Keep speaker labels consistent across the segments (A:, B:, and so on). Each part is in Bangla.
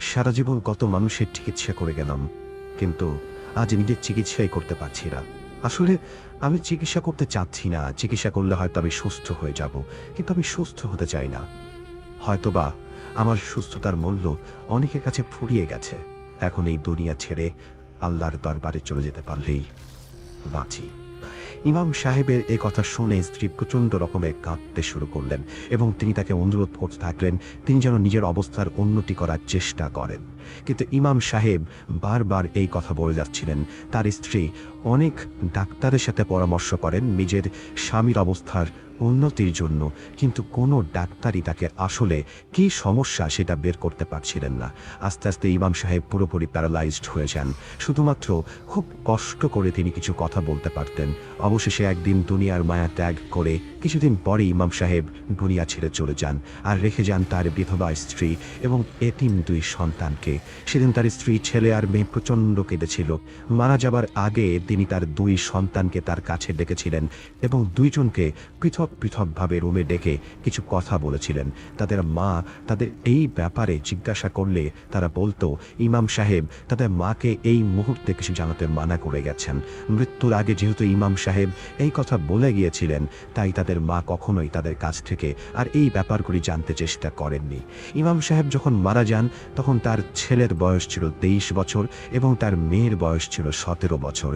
A: সারা জীবন কত মানুষের চিকিৎসা করে গেলাম, কিন্তু আজ নিজের চিকিৎসাই করতে পারছি না। আসলে আমি চিকিৎসা করতে চাচ্ছি না। চিকিৎসা করলে হয়তো আমি সুস্থ হয়ে যাব, কিন্তু আমি সুস্থ হতে চাই না। হয়তোবা আমার সুস্থতার মূল্য অনেকের কাছে ফুরিয়ে গেছে। এখন এই দুনিয়া ছেড়ে আল্লাহর দরবারে চলে যেতে পারলেই বাঁচি। ইমাম সাহেবের এ কথা শুনে স্ত্রী প্রচণ্ড রকমের কাঁদতে শুরু করলেন এবং তিনি তাকে অনুরোধ করতে থাকলেন তিনি যেন নিজের অবস্থার উন্নতি করার চেষ্টা করেন। কিন্তু ইমাম সাহেব বারবার এই কথা বলে যাচ্ছিলেন। তার স্ত্রী অনেক ডাক্তারের সাথে পরামর্শ করেন নিজের স্বামীর অবস্থার উন্নতির জন্য, কিন্তু কোনো ডাক্তারই তাকে আসলে কী সমস্যা সেটা বের করতে পারছিলেন না। আস্তে আস্তে ইমাম সাহেব পুরোপুরি প্যারালাইজড হয়ে যান। শুধুমাত্র খুব কষ্ট করে তিনি কিছু কথা বলতে পারতেন। অবশেষে একদিন দুনিয়ার মায়া ত্যাগ করে কিছুদিন পরে ইমাম সাহেব দুনিয়া ছেড়ে চলে যান আর রেখে যান তার বিধবা স্ত্রী এবং এতিম দুই সন্তানকে। সেদিন তার স্ত্রী, ছেলে আর মেয়ে প্রচণ্ড কেঁদেছিল। মারা যাবার আগে তিনি তার দুই সন্তানকে তার কাছে ডেকেছিলেন এবং দুইজনকে পৃথক পৃথকভাবে রুমে ডেকে কিছু কথা বলেছিলেন। তাদের মা তাদের এই ব্যাপারে জিজ্ঞাসা করলে তারা বলতো ইমাম সাহেব তাদের মাকে এই মুহূর্তে কিছু জানাতে মানা করে গেছেন। মৃত্যুর আগে যেহেতু ইমাম সাহেব এই কথা বলে গিয়েছিলেন, তাই তাদের মা কখনোই তাদের কাছ থেকে আর এই ব্যাপারগুলি জানতে চেষ্টা করেননি। ইমাম সাহেব যখন মারা যান তখন তার ছেলের বয়স ছিল 23 বছর এবং তার মেয়ের বয়স ছিল 17 বছর।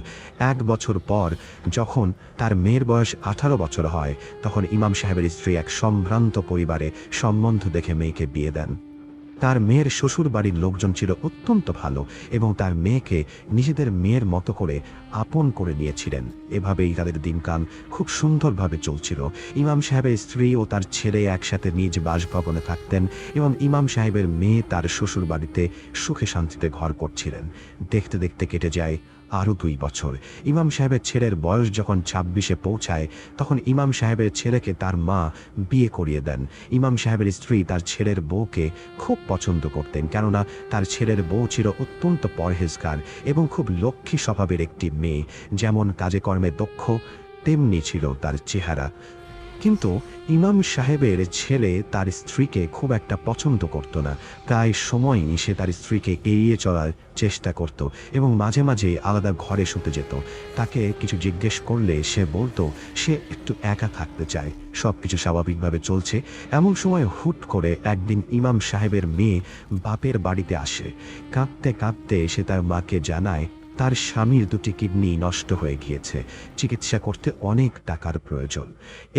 A: 1 বছর পর যখন তার মেয়ের বয়স 18 বছর হয়, তখন ইমাম সাহেবের স্ত্রী এক সম্ভ্রান্ত পরিবারে সম্বন্ধ দেখে মেয়েকে বিয়ে দেন। তার মেয়ের শ্বশুর বাড়ির লোকজন ছিল অত্যন্ত ভালো এবং তার মেয়েকে নিজেদের মেয়ের মতো করে আপন করে নিয়েছিলেন। এভাবেই তাদের দিনকাল খুব সুন্দরভাবে চলছিল। ইমাম সাহেবের স্ত্রী ও তার ছেলে একসাথে নিজ বাসভবনে থাকতেন এবং ইমাম সাহেবের মেয়ে তার শ্বশুর বাড়িতে সুখে শান্তিতে ঘর করছিলেন। দেখতে দেখতে কেটে যায় আরও 2 বছর। ইমাম সাহেবের ছেলের বয়স যখন 26-এ পৌঁছায়, তখন ইমাম সাহেবের ছেলেকে তার মা বিয়ে করিয়ে দেন। ইমাম সাহেবের স্ত্রী তার ছেলের বউকে খুব পছন্দ করতেন, কেননা তার ছেলের বউ ছিল অত্যন্ত পরহেজগার এবং খুব লক্ষ্মী স্বভাবের একটি মেয়ে। যেমন কাজে কর্মে দক্ষ, তেমনি ছিল তার চেহারা। কিন্তু ইমাম সাহেবের ছেলে তার স্ত্রীকে খুব একটা পছন্দ করত না। প্রায় সময়ই সে তার স্ত্রীকে এড়িয়ে চলার চেষ্টা করত এবং মাঝে মাঝে আলাদা ঘরে শুতে যেত। তাকে কিছু জিজ্ঞেস করলে সে বলতো সে একটু একা থাকতে চায়। সব কিছু স্বাভাবিকভাবে চলছে, এমন সময় হুট করে একদিন ইমাম সাহেবের মেয়ে বাপের বাড়িতে আসে। কাঁদতে কাঁদতে সে তার মাকে জানায় তার স্বামীর 2টি কিডনি নষ্ট হয়ে গিয়েছে, চিকিৎসা করতে অনেক টাকার প্রয়োজন।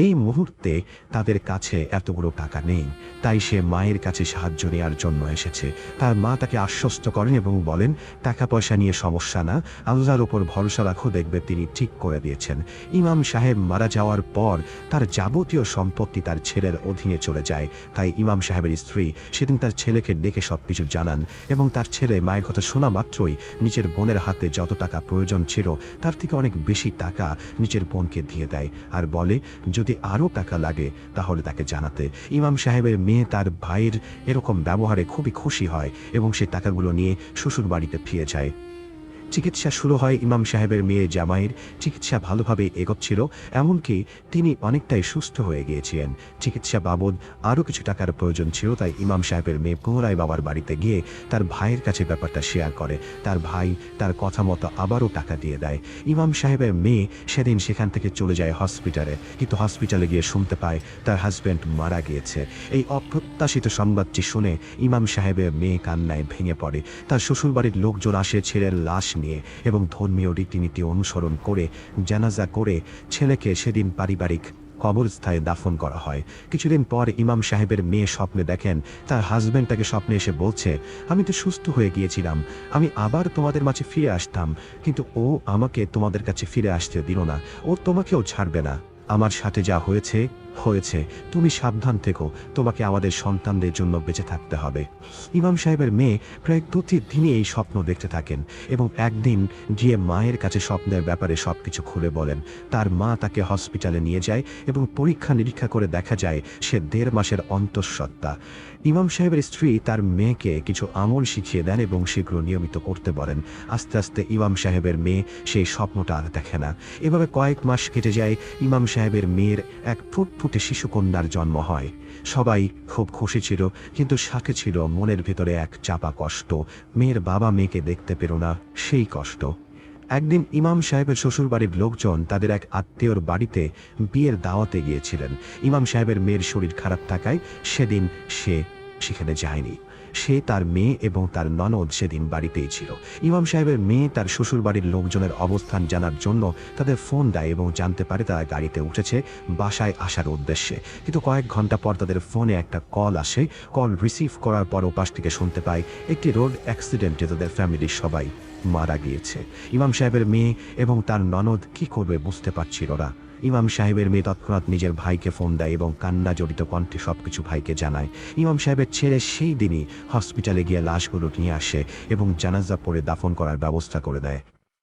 A: এই মুহূর্তে তাদের কাছে এতগুলো টাকা নেই, তাই সে মায়ের কাছে সাহায্য নেওয়ার জন্য এসেছে। তার মা তাকে আশ্বস্ত করেন এবং বলেন টাকা পয়সা নিয়ে সমস্যা না, আল্লাহর ওপর ভরসা রাখো, দেখবে তিনি ঠিক করে দিয়েছেন। ইমাম সাহেব মারা যাওয়ার পর তার যাবতীয় সম্পত্তি তার ছেলের অধীনে চলে যায়। তাই ইমাম সাহেবের স্ত্রী সেদিন তার ছেলেকে ডেকে সবকিছু জানান এবং তার ছেলে মায়ের কথা শোনা মাত্রই নিজের বোনের হাতে যত টাকা প্রয়োজন ছিল তার থেকে অনেক বেশি টাকা নিজের বোনকে দিয়ে দেয় আর বলে যদি আরও টাকা লাগে তাহলে তাকে জানাতে। ইমাম সাহেবের মেয়ে তার ভাইয়ের এরকম ব্যবহারে খুবই খুশি হয় এবং সে টাকাগুলো নিয়ে শ্বশুর বাড়িতে ফিরে যায়। চিকিৎসা শুরু হয়। ইমাম সাহেবের মেয়ে জামাইয়ের চিকিৎসা ভালোভাবে এগোচ্ছিল, এমনকি তিনি অনেকটাই সুস্থ হয়ে গিয়েছিলেন। চিকিৎসা বাবদ আরও কিছু টাকার প্রয়োজন ছিল, তাই ইমাম সাহেবের মেয়ে পুনরায় বাবার বাড়িতে গিয়ে তার ভাইয়ের কাছে ব্যাপারটা শেয়ার করে। তার ভাই তার কথা মতো আবারও টাকা দিয়ে দেয়। ইমাম সাহেবের মেয়ে সেদিন সেখান থেকে চলে যায় হসপিটালে, কিন্তু হসপিটালে গিয়ে শুনতে পায় তার হাজব্যান্ড মারা গিয়েছে। এই অপ্রত্যাশিত সংবাদটি শুনে ইমাম সাহেবের মেয়ে কান্নায় ভেঙে পড়ে। তার শ্বশুরবাড়ির লোকজন আসে ছেলের লাশ নিয়ে এবং ধর্মীয় রীতিনীতি অনুসরণ করে জানাজা করে ছেলেকে সেদিন পারিবারিক কবরস্থানে দাফন করা হয়। কিছুদিন পর ইমাম সাহেবের মেয়ে স্বপ্নে দেখেন তার হাজব্যান্ড তাকে স্বপ্নে এসে বলছে আমি তো সুস্থ হয়ে গিয়েছিলাম, আমি আবার তোমাদের মাঝে ফিরে আসতাম, কিন্তু ও আমাকে তোমাদের কাছে ফিরে আসতে দিল না, ও তোমাকেও ছাড়বে না। আমার সাথে যা হয়েছে হয়েছে, তুমি সাবধান থেকো, তোমাকে আমাদের সন্তানদের জন্য বেঁচে থাকতে হবে। ইমাম সাহেবের মেয়ে প্রায় প্রতিদিনই এই স্বপ্ন দেখতে থাকেন এবং একদিন গিয়ে মায়ের কাছে স্বপ্নের ব্যাপারে সবকিছু খুলে বলেন। তার মা তাকে হসপিটালে নিয়ে যায় এবং পরীক্ষা নিরীক্ষা করে দেখা যায় সে 1.5 মাসের অন্তঃসত্ত্বা। ইমাম সাহেবের স্ত্রী তার মেয়েকে কিছু আমল শিখিয়ে দেন এবং সেগুলো নিয়মিত করতে বলেন। আস্তে আস্তে ইমাম সাহেবের মেয়ে সেই স্বপ্নটা আর দেখে না। এভাবে কয়েক মাস কেটে যায়। ইমাম সাহেব সাহেবের মেয়ের এক ফুটফুটে শিশুকন্যার জন্ম হয়। সবাই খুব খুশি ছিল, কিন্তু সাথে ছিল মনের ভেতরে এক চাপা কষ্ট। মেয়ের বাবা মেয়েকে দেখতে পেল না, সেই কষ্ট। একদিন ইমাম সাহেবের শ্বশুরবাড়ির লোকজন তাদের এক আত্মীয়র বাড়িতে বিয়ের দাওয়াতে গিয়েছিলেন। ইমাম সাহেবের মেয়ের শরীর খারাপ থাকায় সেদিন সে সেখানে যায়নি। সে, তার মেয়ে এবং তার ননদ সেদিন বাড়িতেই ছিল। ইমাম সাহেবের মেয়ে তার শ্বশুরবাড়ির লোকজনের অবস্থান জানার জন্য তাদের ফোন দেয় এবং জানতে পারে তারা গাড়িতে উঠেছে বাসায় আসার উদ্দেশ্যে। কিন্তু কয়েক ঘন্টা পর তাদের ফোনে একটা কল আসে। কল রিসিভ করার পর ওপাশ থেকে শুনতে পায় একটি রোড অ্যাক্সিডেন্টে তাদের ফ্যামিলির সবাই মারা গিয়েছে। ইমাম সাহেবের মেয়ে এবং তার ননদ কি করবে বুঝতে পারছিল না। ইমাম সাহেবের মেয়ে তৎক্ষণাৎ নিজের ভাইকে ফোন দেয় এবং কান্না জড়িত কণ্ঠে সবকিছু ভাইকে জানায়। ইমাম সাহেবের ছেলে সেই দিনই হসপিটালে গিয়ে লাশগুলো নিয়ে আসে এবং জানাজা পড়ে দাফন করার ব্যবস্থা করে দেয়।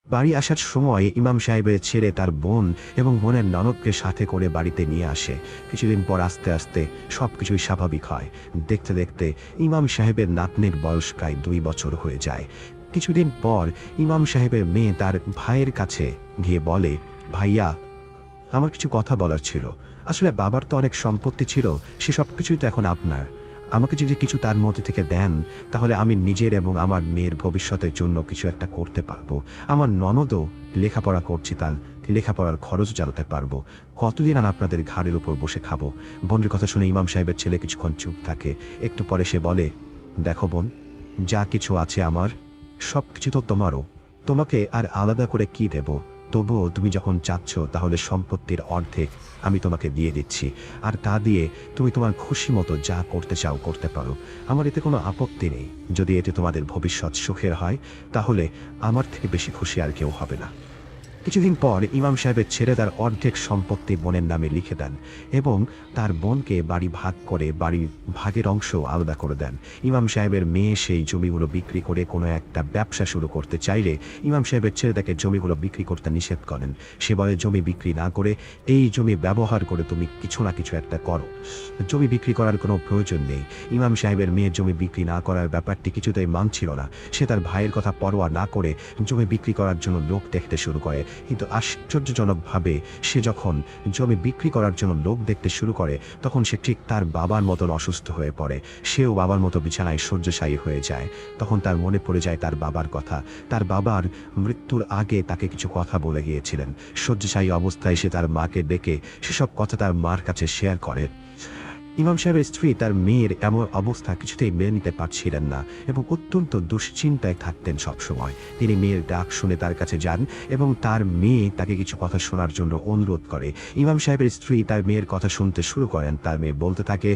A: বাড়ি আসার সময় ইমাম সাহেবের ছেলে তার বোন এবং বোনের ননদকে সাথে করে বাড়িতে নিয়ে আসে। কিছুদিন পর আস্তে আস্তে সবকিছুই স্বাভাবিক হয়। দেখতে দেখতে ইমাম সাহেবের নাতনির বয়স প্রায় 2 বছর হয়ে যায়। কিছুদিন পর ইমাম সাহেবের মেয়ে তার ভাইয়ের কাছে গিয়ে বলে, ভাইয়া, আমার কিছু কথা বলার ছিল। আসলে বাবার তো অনেক সম্পত্তি ছিল, সে সব কিছুই তো এখন আপনার। আমাকে যদি কিছু তার মধ্যে থেকে দেন, তাহলে আমি নিজের এবং আমার মেয়ের ভবিষ্যতের জন্য কিছু একটা করতে পারবো। আমার ননদও লেখাপড়া করছি, তার লেখাপড়ার খরচ চালাতে পারবো। কতদিন আর আপনাদের ঘাড়ের উপর বসে খাবো? বোনের কথা শুনে ইমাম সাহেবের ছেলে কিছুক্ষণ চুপ থাকে। একটু পরে সে বলে, দেখো বোন, যা কিছু আছে আমার সব কিছু তো তোমারও। তোমাকে আর আলাদা করে কি দেব? তবুও তুমি যখন চাচ্ছ, তাহলে সম্পত্তির অর্ধেক আমি তোমাকে দিয়ে দিচ্ছি, আর তা দিয়ে তুমি তোমার খুশি মতো যা করতে চাও করতে পারো। আমার এতে কোনো আপত্তি নেই। যদি এতে তোমাদের ভবিষ্যৎ সুখের হয়, তাহলে আমার থেকে বেশি খুশি আর কেউ হবে না। কিছুদিন পর ইমাম সাহেবের ছেলে তার অর্ধেক সম্পত্তি বোনের নামে লিখে দেন এবং তার বোনকে বাড়ি ভাগ করে বাড়ির ভাগের অংশ আলাদা করে দেন। ইমাম সাহেবের মেয়ে সেই জমিগুলো বিক্রি করে কোনো একটা ব্যবসা শুরু করতে চাইলে ইমাম সাহেবের ছেলে তাকে জমিগুলো বিক্রি করতে নিষেধ করেন। সে বলে, জমি বিক্রি না করে এই জমি ব্যবহার করে তুমি কিছু না কিছু একটা করো। জমি বিক্রি করার কোনো প্রয়োজন নেই। ইমাম সাহেবের মেয়ের জমি বিক্রি না করার ব্যাপারটি কিছুতেই মানছিল না। সে তার ভাইয়ের কথা পরোয়া না করে জমি বিক্রি করার জন্য লোক দেখতে শুরু করে। কিন্তু আশ্চর্যজনকভাবে সে যখন জমি বিক্রি করার জন্য লোক দেখতে শুরু করে, তখন সে ঠিক তার বাবার মতন অসুস্থ হয়ে পড়ে। সেও বাবার মতো বিছানায় শয্যাশায়ী হয়ে যায়। তখন তার মনে পড়ে যায় তার বাবার কথা। তার বাবার মৃত্যুর আগে তাকে কিছু কথা বলে গিয়েছিলেন। শয্যাশায়ী অবস্থায় সে তার মাকে ডেকে সেসব কথা তার মার কাছে শেয়ার করে। ইমাম সাহেবের স্ত্রী তার মেয়ের এমন অবস্থা কিছুতেই মেনে নিতে পারছিলেন না এবং অত্যন্ত দুশ্চিন্তায় থাকতেন সবসময়। তিনি মেয়ের ডাক শুনে তার কাছে যান এবং তার মেয়ে তাকে কিছু কথা শোনার জন্য অনুরোধ করে। ইমাম সাহেবের স্ত্রী তার মেয়ের কথা শুনতে শুরু করেন। তার মেয়ে বলতে থাকে,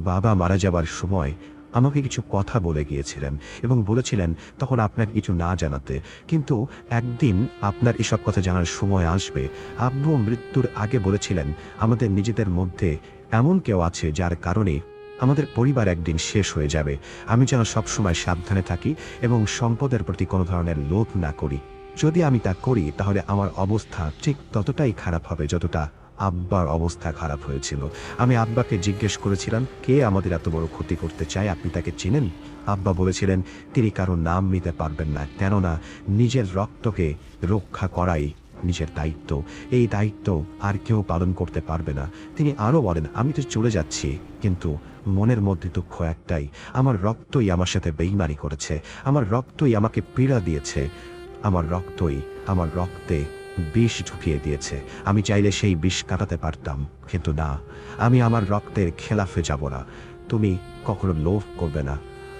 A: বাবা মারা যাবার সময় আমাকে কিছু কথা বলে গিয়েছিলেন এবং বলেছিলেন তখন আপনাকে কিছু না জানাতে, কিন্তু একদিন আপনার এসব কথা জানার সময় আসবে। আব্বু মৃত্যুর আগে বলেছিলেন আমাদের নিজেদের মধ্যে এমন কেউ আছে যার কারণে আমাদের পরিবার একদিন শেষ হয়ে যাবে। আমি যেন সবসময় সাবধানে থাকি এবং সম্পদের প্রতি কোনো ধরনের লোভ না করি। যদি আমি তা করি, তাহলে আমার অবস্থা ঠিক ততটাই খারাপ হবে যতটা আব্বার অবস্থা খারাপ হয়েছিল। আমি আব্বাকে জিজ্ঞেস করেছিলাম, কে আমাদের এত বড় ক্ষতি করতে চায়, আপনি তাকে চিনেন? আব্বা বলেছিলেন তিনি কারো নাম নিতে পারবেন না, কেননা নিজের রক্তকে রক্ষা করাই নিজের দায়িত্ব। এই দায়িত্ব আর কেউ পালন করতে পারবে না। তিনি আরও বলেন, আমি তো চলে যাচ্ছি, কিন্তু মনের মধ্যে দুঃখ একটাই, আমার রক্তই আমার সাথে বেইমানি করেছে, আমার রক্তই আমাকে পীড়া দিয়েছে, আমার রক্তই আমার রক্তে বিষ ঢুকিয়ে দিয়েছে। আমি চাইলে সেই বিষ কাটাতে পারতাম, কিন্তু না, আমি আমার রক্তের খেলাফে যাব না। তুমি কখনো লোভ করবে না।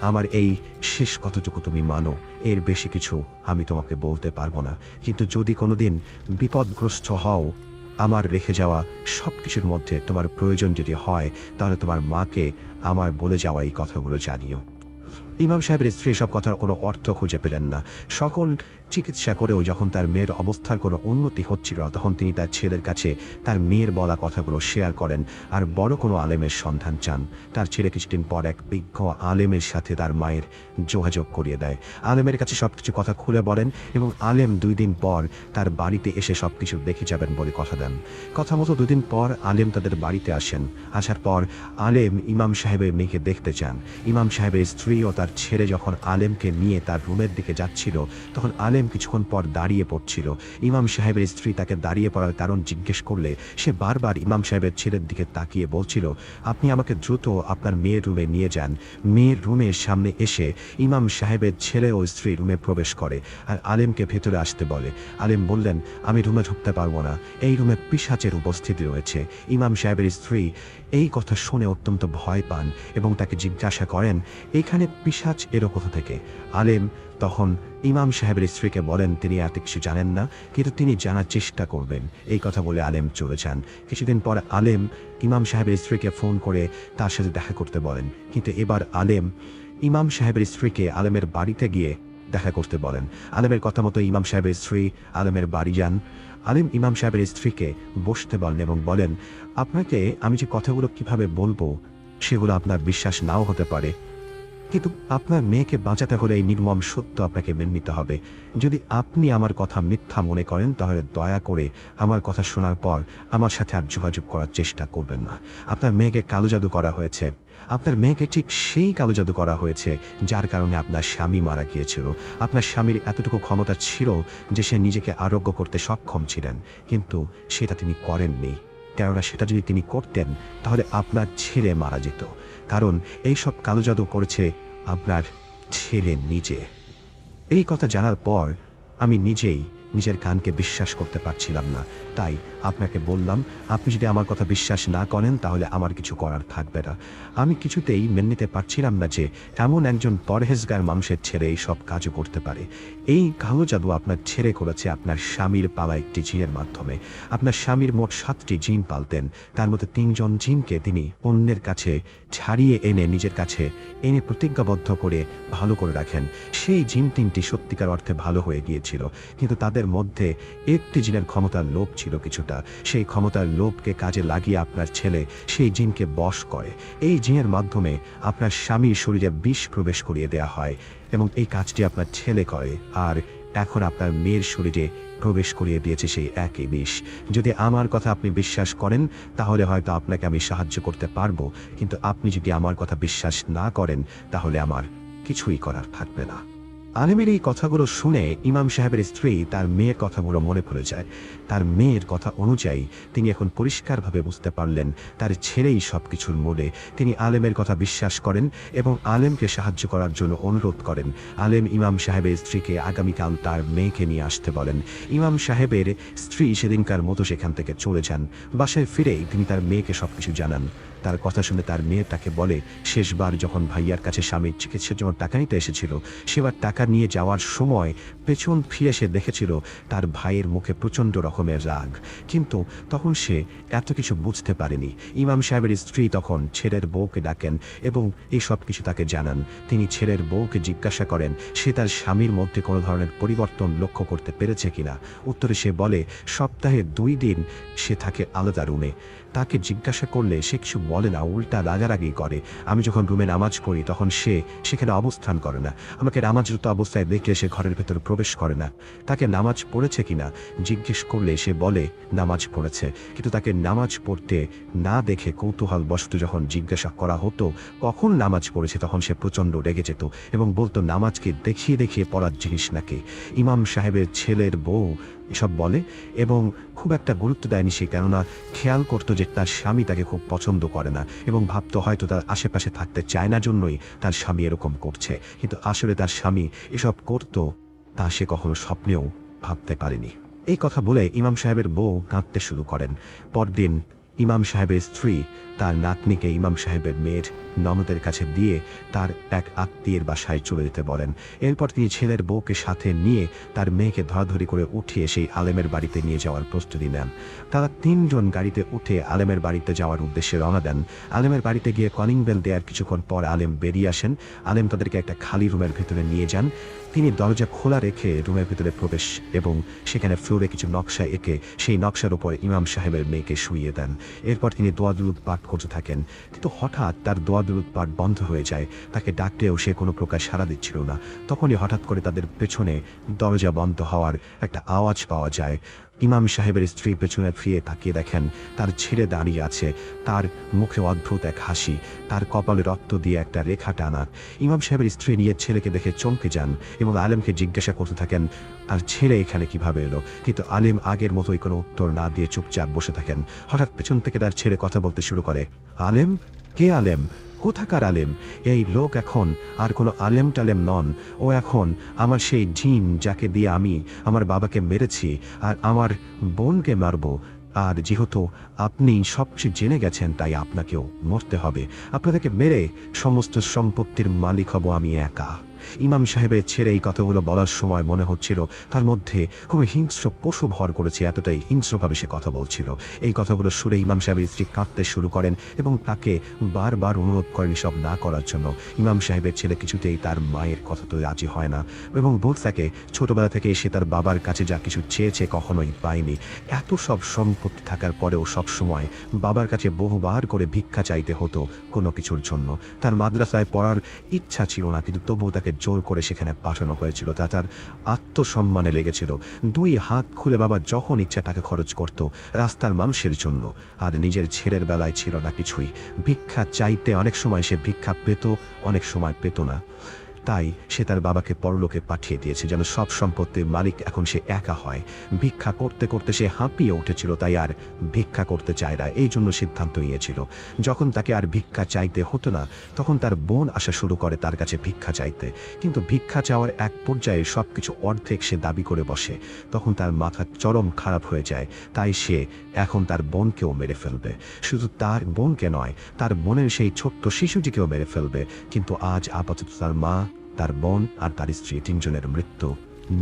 A: আমার এই শেষ কতটুকু তুমি মানো, এর বেশি কিছু আমি তোমাকে বলতে পারবো না। কিন্তু যদি কোনোদিন বিপদগ্রস্ত হও, আমার রেখে যাওয়া সব কিছুর মধ্যে তোমার প্রয়োজন যদি হয়, তাহলে তোমার মাকে আমার বলে যাওয়া এই কথাগুলো জানিও। ইমাম সাহেবের স্ত্রী সব কথার কোনো অর্থ খুঁজে পেলেন না। সকল চিকিৎসা করেও যখন তার মেয়ের অবস্থার কোনো উন্নতি হচ্ছিল, তখন তিনি তার ছেলের কাছে তার মেয়ের বলা কথাগুলো শেয়ার করেন আর বড় কোনো আলেমের সন্ধান চান। তার ছেলে কিছুদিন পর এক বিজ্ঞ আলেমের সাথে তার মায়ের যোগাযোগ করিয়ে দেয়। আলেমের কাছে সবকিছু কথা খুলে বলেন এবং আলেম 2 দিন পর তার বাড়িতে এসে সবকিছু দেখে যাবেন বলে কথা দেন। কথা মতো 2 দিন পর আলেম তাদের বাড়িতে আসেন। আসার পর আলেম ইমাম সাহেবের মেয়েকে দেখতে চান। ইমাম সাহেবের স্ত্রী ও তার ছেলে যখন আলেমকে নিয়ে তার রুমের দিকে যাচ্ছিল, তখন আলেম আলেম কিছুক্ষণ পর দাঁড়িয়ে পড়ছিল। ইমাম সাহেবের স্ত্রী তাকে দাঁড়িয়ে পড়ার কারণ জিজ্ঞেস করলে সে বারবার ইমাম সাহেবের ছেলের দিকে তাকিয়ে বলছিল, আপনি আমাকে দ্রুত আপনার মেয়ের রুমে নিয়ে যান। মেয়ের রুমের সামনে এসে ইমাম সাহেবের ছেলে ও স্ত্রী রুমে প্রবেশ করে আর আলেমকে ভেতরে আসতে বলে। আলেম বললেন, আমি রুমে ঢুকতে পারবো না, এই রুমে পিশাচের উপস্থিতি রয়েছে। ইমাম সাহেবের স্ত্রী এই কথা শুনে অত্যন্ত ভয় পান এবং তাকে জিজ্ঞাসা করেন, এইখানে পিশাচ এরও কোথা থেকে? আলেম তখন ইমাম সাহেবের স্ত্রীকে বলেন তিনি এত কিছু জানেন না, কিন্তু তিনি জানার চেষ্টা করবেন। এই কথা বলে আলেম চলে যান। কিছুদিন পর আলেম ইমাম সাহেবের স্ত্রীকে ফোন করে তার সাথে দেখা করতে বলেন, কিন্তু এবার আলেম ইমাম সাহেবের স্ত্রীকে আলেমের বাড়িতে গিয়ে দেখা করতে বলেন। আলেমের কথা মতো ইমাম সাহেবের স্ত্রী আলেমের বাড়ি যান। আলেম ইমাম সাহেবের স্ত্রীকে বসতে বলেন এবং বলেন, আপনাকে আমি যে কথাগুলো কিভাবে বলবো সেগুলো আপনার বিশ্বাস নাও হতে পারে, কিন্তু আপনার মেয়েকে বাঁচাতে হলে এই নির্মম সত্য আপনাকে মেনে নিতে হবে। যদি আপনি আমার কথা মিথ্যা মনে করেন তাহলে দয়া করে আমার কথা শোনার পর আমার সাথে আর যোগাযোগ করার চেষ্টা করবেন না। আপনার মেয়েকে কালো জাদু করা হয়েছে। আপনার মেয়েকে ঠিক সেই কালো জাদু করা হয়েছে যার কারণে আপনার স্বামী মারা গিয়েছিল। আপনার স্বামীর এতটুকু ক্ষমতা ছিল যে সে নিজেকে আরোগ্য করতে সক্ষম ছিলেন, কিন্তু সেটা তিনি করেননি। কেননা সেটা যদি তিনি করতেন তাহলে আপনার ছেলে মারা যেত, কারণ এইসব কালো জাদু করেছে আপনার ছেলে নিজে। এই কথা জানার পর আমি নিজেই নিজের কানকে বিশ্বাস করতে পারছিলাম না। তাই আপনাকে বললাম, আপনি যদি আমার কথা বিশ্বাস না করেন তাহলে আমার কিছু করার থাকবে না। আমি কিছুতেই মেনে নিতে পারছিলাম না যে এমন একজন পরহেজগার মানুষের ছেলে এই সব কাজও করতে পারে। এই কালো জাদু আপনার ছেলে করেছে আপনার স্বামীর পালা একটি জিনের মাধ্যমে। আপনার স্বামীর মোট 7টি জিন পালতেন, তার মধ্যে 3জন জিনকে তিনি অন্যের কাছে ছাড়িয়ে এনে নিজের কাছে এনে প্রতিজ্ঞাবদ্ধ করে ভালো করে রাখেন। সেই জিন 3টি সত্যিকার অর্থে ভালো হয়ে গিয়েছিল, কিন্তু তাদের মধ্যে একটি জিনের ক্ষমতার লোভ ছিল কিছুটা। সেই ক্ষমতার লোভকে কাজে লাগিয়ে আপনার ছেলে সেই জিনকে বশ করে। এই জিনের মাধ্যমে আপনার স্বামীর শরীরে বিষ প্রবেশ করিয়ে দেওয়া হয় এবং এই কাজটি আপনার ছেলে করে, আর এখন আপনার মেয়ের শরীরে প্রবেশ করিয়ে দিয়েছে সেই একই বিষ। যদি আমার কথা আপনি বিশ্বাস করেন তাহলে হয়তো আপনাকে আমি সাহায্য করতে পারবো, কিন্তু আপনি যদি আমার কথা বিশ্বাস না করেন তাহলে আমার কিছুই করার থাকবে না। আলেমের এই কথাগুলো শুনে ইমাম সাহেবের স্ত্রী তার মেয়ের কথাগুলো মনে পড়ে যায়। তার মেয়ের কথা অনুযায়ী তিনি এখন পরিষ্কারভাবে বুঝতে পারলেন তার ছেলেই সব কিছুর মূলে। তিনি আলেমের কথা বিশ্বাস করেন এবং আলেমকে সাহায্য করার জন্য অনুরোধ করেন। আলেম ইমাম সাহেবের স্ত্রীকে আগামীকাল তার মেয়েকে নিয়ে আসতে বলেন। ইমাম সাহেবের স্ত্রী সেদিনকার মতো সেখান থেকে চলে যান। বাসায় ফিরেই তিনি তার মেয়েকে সবকিছু জানান। তার কথা শুনে তার মেয়ে তাকে বলে, শেষবার যখন ভাইয়ার কাছে স্বামীর চিকিৎসার জন্য টাকা নিতে এসেছিল সেবার টাকা নিয়ে যাওয়ার সময় পেছন ফিরে সে দেখেছিল তার ভাইয়ের মুখে প্রচণ্ড রকমের রাগ, কিন্তু তখন সে এত কিছু বুঝতে পারেনি। ইমাম সাহেবের স্ত্রী তখন ছেলের বউকে ডাকেন এবং এই সব কিছু তাকে জানান। তিনি ছেলের বউকে জিজ্ঞাসা করেন সে তার স্বামীর মধ্যে কোনো ধরনের পরিবর্তন লক্ষ্য করতে পেরেছে কিনা। উত্তরে সে বলে সপ্তাহে 2 দিন সে থাকে আলাদা রুমে। তাকে জিজ্ঞাসা করলে সে কিছু বলে না, উল্টা রাগারাগি করে। আমি যখন রুমে নামাজ পড়ি তখন সে সেখানে অবস্থান করে না। আমাকে নামাজরত অবস্থায় দেখলে সে ঘরের ভেতরে প্রবেশ করে না। তাকে নামাজ পড়েছে কিনা জিজ্ঞেস করলে সে বলে নামাজ পড়েছে, কিন্তু তাকে নামাজ পড়তে না দেখে কৌতূহলবশত যখন জিজ্ঞাসা করা হতো কখন নামাজ পড়েছে তখন সে প্রচণ্ড রেগে যেত এবং বলতো নামাজকে দেখিয়ে দেখিয়ে পড়ার জিনিস নাকি। ইমাম সাহেবের ছেলের বউ এসব বলে এবং খুব একটা গুরুত্ব দেয়নি সে, কেননা খেয়াল করতো যে তার স্বামী তাকে খুব পছন্দ করে না এবং ভাবতো হয়তো তার আশেপাশে থাকতে চায় না জন্যই তার স্বামী এরকম করছে, কিন্তু আসলে তার স্বামী এসব করতো তা সে কখনো স্বপ্নেও ভাবতে পারেনি। এই কথা বলে ইমাম সাহেবের বউ কাঁদতে শুরু করেন। পরদিন ইমাম সাহেবের স্ত্রী তার নাতনিকে ইমাম সাহেবের মেয়ের ননদের কাছে দিয়ে তার এক আত্মীয়ের বাসায় চলে যেতে বলেন। এরপর তিনি ছেলের বউকে সাথে নিয়ে তার মেয়েকে ধরাধরি করে উঠিয়ে সেই আলেমের বাড়িতে নিয়ে যাওয়ার প্রস্তুতি নেন। তারা 3 জন গাড়িতে উঠে আলেমের বাড়িতে যাওয়ার উদ্দেশ্যে রওনা দেন। আলেমের বাড়িতে গিয়ে কলিং বেল দেওয়ার কিছুক্ষণ পর আলেম বেরিয়ে আসেন। আলেম তাদেরকে একটা খালি রুমের ভেতরে নিয়ে যান। তিনি দরজা খোলা রেখে রুমের ভেতরে প্রবেশ এবং সেখানে ফ্লোরে কিছু নকশা এঁকে সেই নকশার উপর ইমাম সাহেবের মেয়েকে শুইয়ে দেন। এরপর তিনি দোয়া দুরুদ পাঠ করতে থাকেন, কিন্তু হঠাৎ তার দোয়া দুরুদ পাঠ বন্ধ হয়ে যায়। তাকে ডাকতেও সে কোনো প্রকার সাড়া দিচ্ছিল না। তখনই হঠাৎ করে তাদের পেছনে দরজা বন্ধ হওয়ার একটা আওয়াজ পাওয়া যায়। ইমাম সাহেবের স্ত্রী পেছনে ফিরে তাকিয়ে দেখেন তার ছেলে দাঁড়িয়ে আছে, তার মুখে অদ্ভুত এক হাসি, তার কপালে রক্ত দিয়ে একটা রেখা টানা। ইমাম সাহেবের স্ত্রী নিজের ছেলেকে দেখে চমকে যান এবং আলেমকে জিজ্ঞাসা করতে থাকেন আর ছেলে এখানে কিভাবে এলো। কিন্তু আলেম আগের মতোই কোনো উত্তর না দিয়ে চুপচাপ বসে থাকেন। হঠাৎ পেছন থেকে তার ছেলে কথা বলতে শুরু করে, আলেম? কে আলেম? কোথাকার আলেম? এই লোক এখন আর কোনো আলেম টালেম নন, ও এখন আমার সেই জিন যাকে দিয়ে আমি আমার বাবাকে মেরেছি আর আমার বোনকে মারব। আর যেহেতু আপনি সবচেয়ে জেনে গেছেন তাই আপনাকেও মরতে হবে। আপনাদেরকে মেরে সমস্ত সম্পত্তির মালিক হব আমি একা। ইমাম সাহেবের ছেড়ে এই কথাগুলো বলার সময় মনে হচ্ছিল তার মধ্যে খুবই হিংস্র পশু ভর করেছে, এতটাই হিংস্রভাবে সে কথা বলছিল। এই কথাগুলো শুনে ইমাম সাহেবের স্ত্রী কাঁদতে শুরু করেন এবং তাকে বারবার অনুরোধ করেন সব না করার জন্য। ইমাম সাহেবের ছেলে কিছুতেই তার মায়ের কথা তো রাজি হয় না এবং বলতে থাকে ছোটবেলা থেকে সে তার বাবার কাছে যা কিছু চেয়েছে কখনোই পায়নি। এত সব সম্পত্তি থাকার পরেও সবসময় বাবার কাছে বহুবার করে ভিক্ষা চাইতে হতো কোনো কিছুর জন্য। তার মাদ্রাসায় পড়ার ইচ্ছা ছিল না, কিন্তু তবুও তাকে জোর করে সেখানে পাঠানো হয়েছিল। তা তার আত্মসম্মানে লেগেছিল। দুই হাত খুলে বাবা যখন ইচ্ছা টাকা খরচ করত রাস্তার মানুষের জন্য। আর নিজের ছেলের বেলায় ছিল না কিছুই। ভিক্ষা চাইতে অনেক সময় সে ভিক্ষা পেত, অনেক সময় পেত না। তাই সে তার বাবাকে পরলোকে পাঠিয়ে দিয়েছে যেন সব সম্পত্তির মালিক এখন সে একা হয়। ভিক্ষা করতে করতে সে হাঁপিয়ে উঠেছিল, তাই আর ভিক্ষা করতে চায় না। এই জন্য সিদ্ধান্ত নিয়েছিল যখন তাকে আর ভিক্ষা চাইতে হতো না তখন তার বোন আসা শুরু করে তার কাছে ভিক্ষা চাইতে। কিন্তু ভিক্ষা চাওয়ার এক পর্যায়ে সবকিছু অর্ধেক সে দাবি করে বসে। তখন তার মাথা চরম খারাপ হয়ে যায়। তাই সে এখন তার বোনকেও মেরে ফেলবে। শুধু তার বোনকে নয়, তার বোনের সেই ছোট্ট শিশুটিকেও মেরে ফেলবে। কিন্তু আজ আপাতত তার মা, তার বোন আর তার স্ত্রী তিনজনের মৃত্যু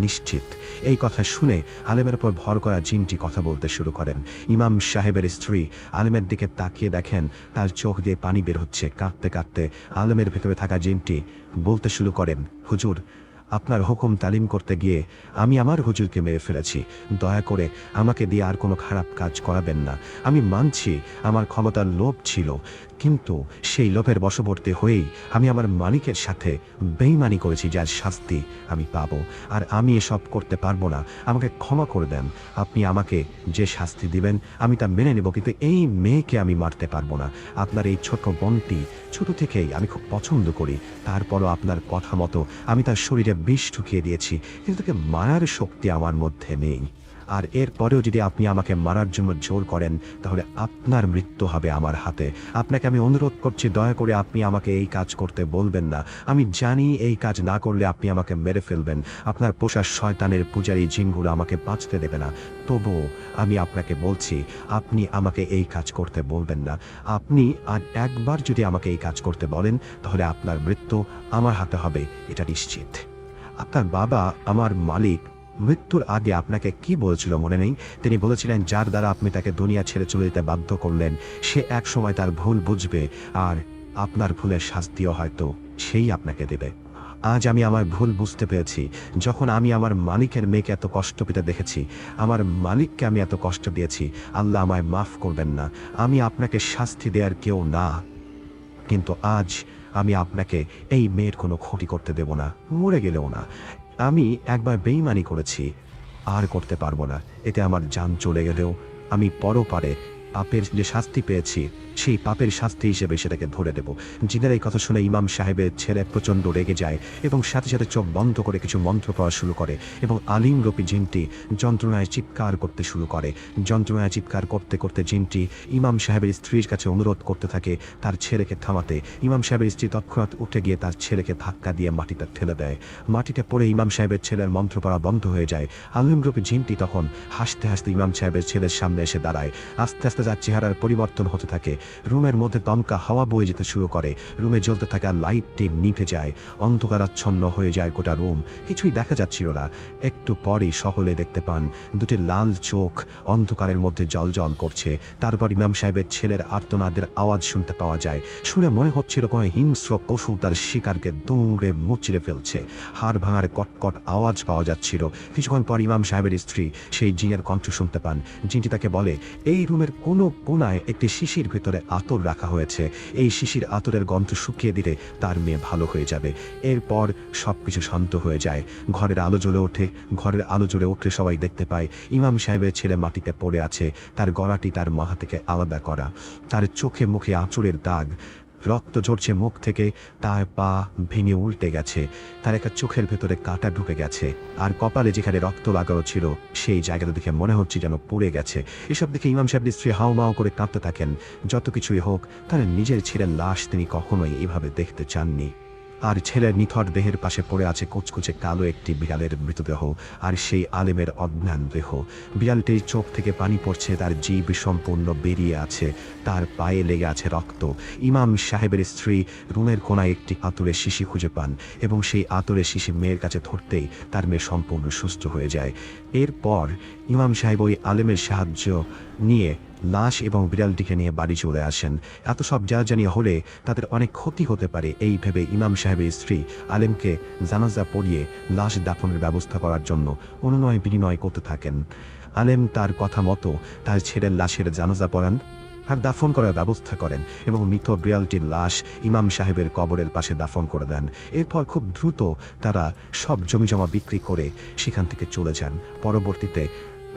A: নিশ্চিত। এই কথা শুনে আলেমের উপর ভর করা জিনটি কথা বলতে শুরু করেন। ইমাম সাহেবের স্ত্রী আলেমের দিকে তাকিয়ে দেখেন তার চোখ দিয়ে পানি বের হচ্ছে। কাঁদতে কাঁদতে আলেমের ভেতরে থাকা জিনটি বলতে শুরু করেন, হুজুর, আপনার হুকুম তালিম করতে গিয়ে আমি আমার হুজুরকে মেরে ফেলেছি। দয়া করে আমাকে দিয়ে আর কোনো খারাপ কাজ করাবেন না। আমি মানছি আমার ক্ষমতার লোভ ছিল, কিন্তু সেই লোভের বশবর্তী হয়েই আমি আমার মালিকের সাথে বেইমানি করেছি, যার শাস্তি আমি পাবো। আর আমি এসব করতে পারবো না। আমাকে ক্ষমা করে দেন। আপনি আমাকে যে শাস্তি দিবেন আমি তা মেনে নেব, কিন্তু এই মেয়েকে আমি মারতে পারবো না। আপনার এই ছোট বোনটি ছোট থেকেই আমি খুব পছন্দ করি। তারপরও আপনার কথা মতো আমি তার শরীরে বিষ ঢুকিয়ে দিয়েছি, কিন্তু তাকে মারার শক্তি আমার মধ্যে নেই। আর এরপরেও যদি আপনি আমাকে মারার জন্য জোর করেন তাহলে আপনার মৃত্যু হবে আমার হাতে। আপনাকে আমি অনুরোধ করছি, দয়া করে আপনি আমাকে এই কাজ করতে বলবেন না। আমি জানি এই কাজ না করলে আপনি আমাকে মেরে ফেলবেন। আপনার পোষা শয়তানের পূজারী জিনগুলো আমাকে বাঁচতে দেবে না। তবুও আমি আপনাকে বলছি, আপনি আমাকে এই কাজ করতে বলবেন না। আপনি আর একবার যদি আমাকে এই কাজ করতে বলেন তাহলে আপনার মৃত্যু আমার হাতে হবে, এটা নিশ্চিত। আপনার বাবা আমার মালিক মৃত্যুর আগে আপনাকে কি বলেছিল মনে নেই? তিনি বলেছিলেন যার দ্বারা আপনি তাকে দুনিয়া ছেড়ে চলে যেতে বাধ্য করলেন সে এক সময় তার ভুল বুঝবে আর আপনার ভুলের শাস্তিও হয়তো সেই আপনাকে দেবে। আজ আমি আমার ভুল বুঝতে পেরেছি। যখন আমি আমার মালিকের মেয়েকে এত কষ্ট পেতে দেখেছি, আমার মালিককে আমি এত কষ্ট দিয়েছি, আল্লাহ আমায় মাফ করবেন না। আমি আপনাকে শাস্তি দেওয়ার কেউ না, কিন্তু আজ আমি আপনাকে এই মেয়ের কোনো ক্ষতি করতে দেব না, মরে গেলেও না। আমি একবার বেইমানি করেছি, আর করতে পারবো না। এতে আমার জান চলে গেলেও আমি পরপারে পাপের যে শাস্তি পেয়েছি সেই পাপের শাস্তি হিসেবে সেটাকে ধরে দেব। জিনের এই কথা শুনে ইমাম সাহেবের ছেলে প্রচণ্ড রেগে যায় এবং সাথে সাথে চোখ বন্ধ করে কিছু মন্ত্র পড়া শুরু করে এবং আলিম রূপী জিনটি যন্ত্রণায় চিৎকার করতে শুরু করে। যন্ত্রণায় চিৎকার করতে করতে জিনটি ইমাম সাহেবের স্ত্রীর কাছে অনুরোধ করতে থাকে তার ছেলেকে থামাতে। ইমাম সাহেবের স্ত্রী তৎক্ষণাৎ উঠে গিয়ে তার ছেলেকে ধাক্কা দিয়ে মাটিতে ঠেলে দেয়। মাটিতে পড়ে ইমাম সাহেবের ছেলের মন্ত্র পড়া বন্ধ হয়ে যায়। আলিম রূপী জিনটি তখন হাসতে হাসতে ইমাম সাহেবের ছেলের সামনে এসে দাঁড়ায়। আস্তে আস্তে তার চেহারার পরিবর্তন হতে থাকে। রুমের মধ্যে দমকা হাওয়া বয়ে যেতে শুরু করে। রুমে জ্বলতে থাকা লাইটটি নিভে যায়। অন্ধকারাচ্ছন্ন হয়ে যায় গোটা রুম। কিছুই দেখা যাচ্ছিল না। একটু পরেই সকলে দেখতে পান দুটি লাল চোখ অন্ধকারের মধ্যে জলজল করছে। তারপর ইমাম সাহেবের ছেলের আর্তনাদের আওয়াজ শুনতে পাওয়া যায়। শুনে মনে হচ্ছিল কোনো হিংস্র পশু তার শিকারকে দৌড়ে মুচড়ে ফেলছে। হাড় ভাঙার কটকট আওয়াজ পাওয়া যাচ্ছিল। কিছুক্ষণ পর ইমাম সাহেবের স্ত্রী সেই জিনের কণ্ঠ শুনতে পান। জিনটি তাকে বলে, এই রুমের কোনো কোনায় একটি শিশির ভিতরে ভেতরে আতর রাখা হয়েছে। এই শিশির আতরের গন্ধ শুকিয়ে দিলে তার মেয়ে ভালো হয়ে যাবে। এরপর সবকিছু শান্ত হয়ে যায়। ঘরের আলো জ্বলে ওঠে সবাই দেখতে পায় ইমাম সাহেবের ছেলে মাটিতে পড়ে আছে, তার গলাটি তার মাথা থেকে আলাদা করা, তার চোখে মুখে আঁচড়ের দাগ, রক্ত ঝরছে মুখ থেকে, তার পা ভেঙে উল্টে গেছে, তার একটা চোখের ভেতরে কাঁটা ঢুকে গেছে, আর কপালে যেখানে রক্ত লাগানো ছিল সেই জায়গাটা দেখে মনে হচ্ছে যেন পুড়ে গেছে। এসব দেখে ইমাম সাহেবের স্ত্রী হাউমাউ করে কাঁদতে থাকেন। যত কিছুই হোক, তার নিজের ছেলের লাশ তিনি কখনোই এভাবে দেখতে চাননি। আর ছেলের নিথর দেহের পাশে পড়ে আছে কুচকুচে কালো একটি বিড়ালের মৃতদেহ, আর সেই আলেমের অজ্ঞান দেহ। বিড়ালটির চোখ থেকে পানি পড়ছে, তার জীব সম্পূর্ণ বেরিয়ে আছে, তার পায়ে লেগে আছে রক্ত। ইমাম সাহেবের স্ত্রী রুমের কোনায় একটি আতরের শিশি খুঁজে পান এবং সেই আতরের শিশি মেয়ের কাছে ধরতেই তার মেয়ে সম্পূর্ণ সুস্থ হয়ে যায়। এরপর ইমাম সাহেব ওই আলেমের সাহায্য নিয়ে লাশ এবং বিড়ালটিকে নিয়ে বাড়ি চলে আসেন। এত সব জানি হলে তাদের অনেক ক্ষতি হতে পারে, এই ভেবে ইমাম সাহেবের স্ত্রী আলেমকে জানাজা পড়িয়ে লাশ দাফনের ব্যবস্থা করার জন্য অনুনয় বিনিময় করতে থাকেন। আলেম তার কথা মতো তার ছেলের লাশের জানাজা পড়ান আর দাফন করার ব্যবস্থা করেন এবং মৃত বিড়ালটির লাশ ইমাম সাহেবের কবরের পাশে দাফন করে দেন। এরপর খুব দ্রুত তারা সব জমিজমা বিক্রি করে সেখান থেকে চলে যান। পরবর্তীতে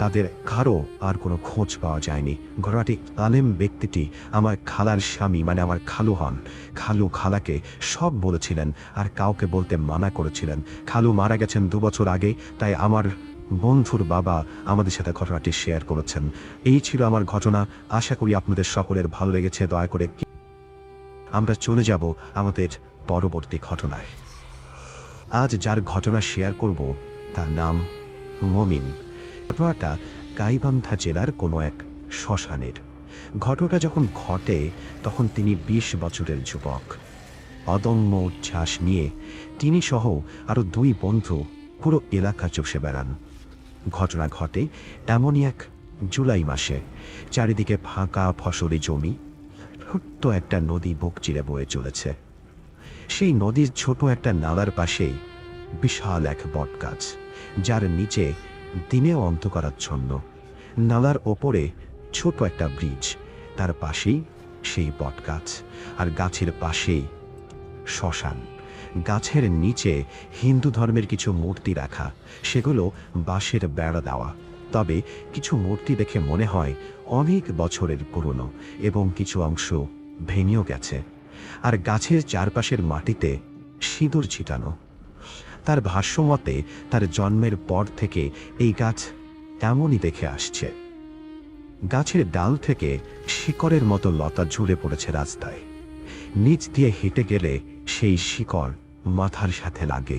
A: তাদের কারো আর কোনো খোঁজ পাওয়া যায়নি। ঘটনাটি আলেম ব্যক্তিটি আমার খালার স্বামী মানে আমার খালু হন। খালু খালাকে সব বলেছিলেন আর কাউকে বলতে মানা করেছিলেন। খালু মারা গেছেন 2 বছর আগে, তাই আমার বন্ধুর বাবা আমাদের সাথে ঘটনাটি শেয়ার করেছেন। এই ছিল আমার ঘটনা। আশা করি আপনাদের সকলের ভালো লেগেছে। দয়া করে আমরা চলে যাব আমাদের পরবর্তী ঘটনায়। আজ যার ঘটনা শেয়ার করব তার নাম মমিন। ঘটনাটা গাইবান্ধা জেলার কোনো এক শ্মশানের। ঘটনাটা যখন ঘটে তখন তিনি 20 বছরের যুবক। অদম্য উচ্ছ্বাস নিয়ে তিনি সহ আরো 2 বন্ধু পুরো এলাকা চষে বেড়ান। ঘটনা ঘটে এমনই এক জুলাই মাসে। চারিদিকে ফাঁকা ফসলি জমি, ছোট্ট একটা নদী বুক চিরে বয়ে চলেছে। সেই নদীর ছোট একটা নালার পাশেই বিশাল এক বটগাছ, যার নিচে দিনেও অন্ধকারাচ্ছন্ন। নালার ওপরে ছোট একটা ব্রিজ, তার পাশেই সেই বটগাছ, আর গাছের পাশেই শ্মশান। গাছের নিচে হিন্দু ধর্মের কিছু মূর্তি রাখা, সেগুলো বাঁশের বেড়া দেওয়া, তবে কিছু মূর্তি দেখে মনে হয় অনেক বছরের পুরনো এবং কিছু অংশ ভেঙেও গেছে। আর গাছের চারপাশের মাটিতে সিঁদুর ছিটানো। তার ভাষ্যমতে তার জন্মের পর থেকে এই গাছ এমনই দেখে আসছে। গাছের ডাল থেকে শিকড়ের মতো লতা ঝুলে পড়েছে রাস্তায়। নিচ দিয়ে হেঁটে গেলে সেই শিকড় মাথার সাথে লাগে,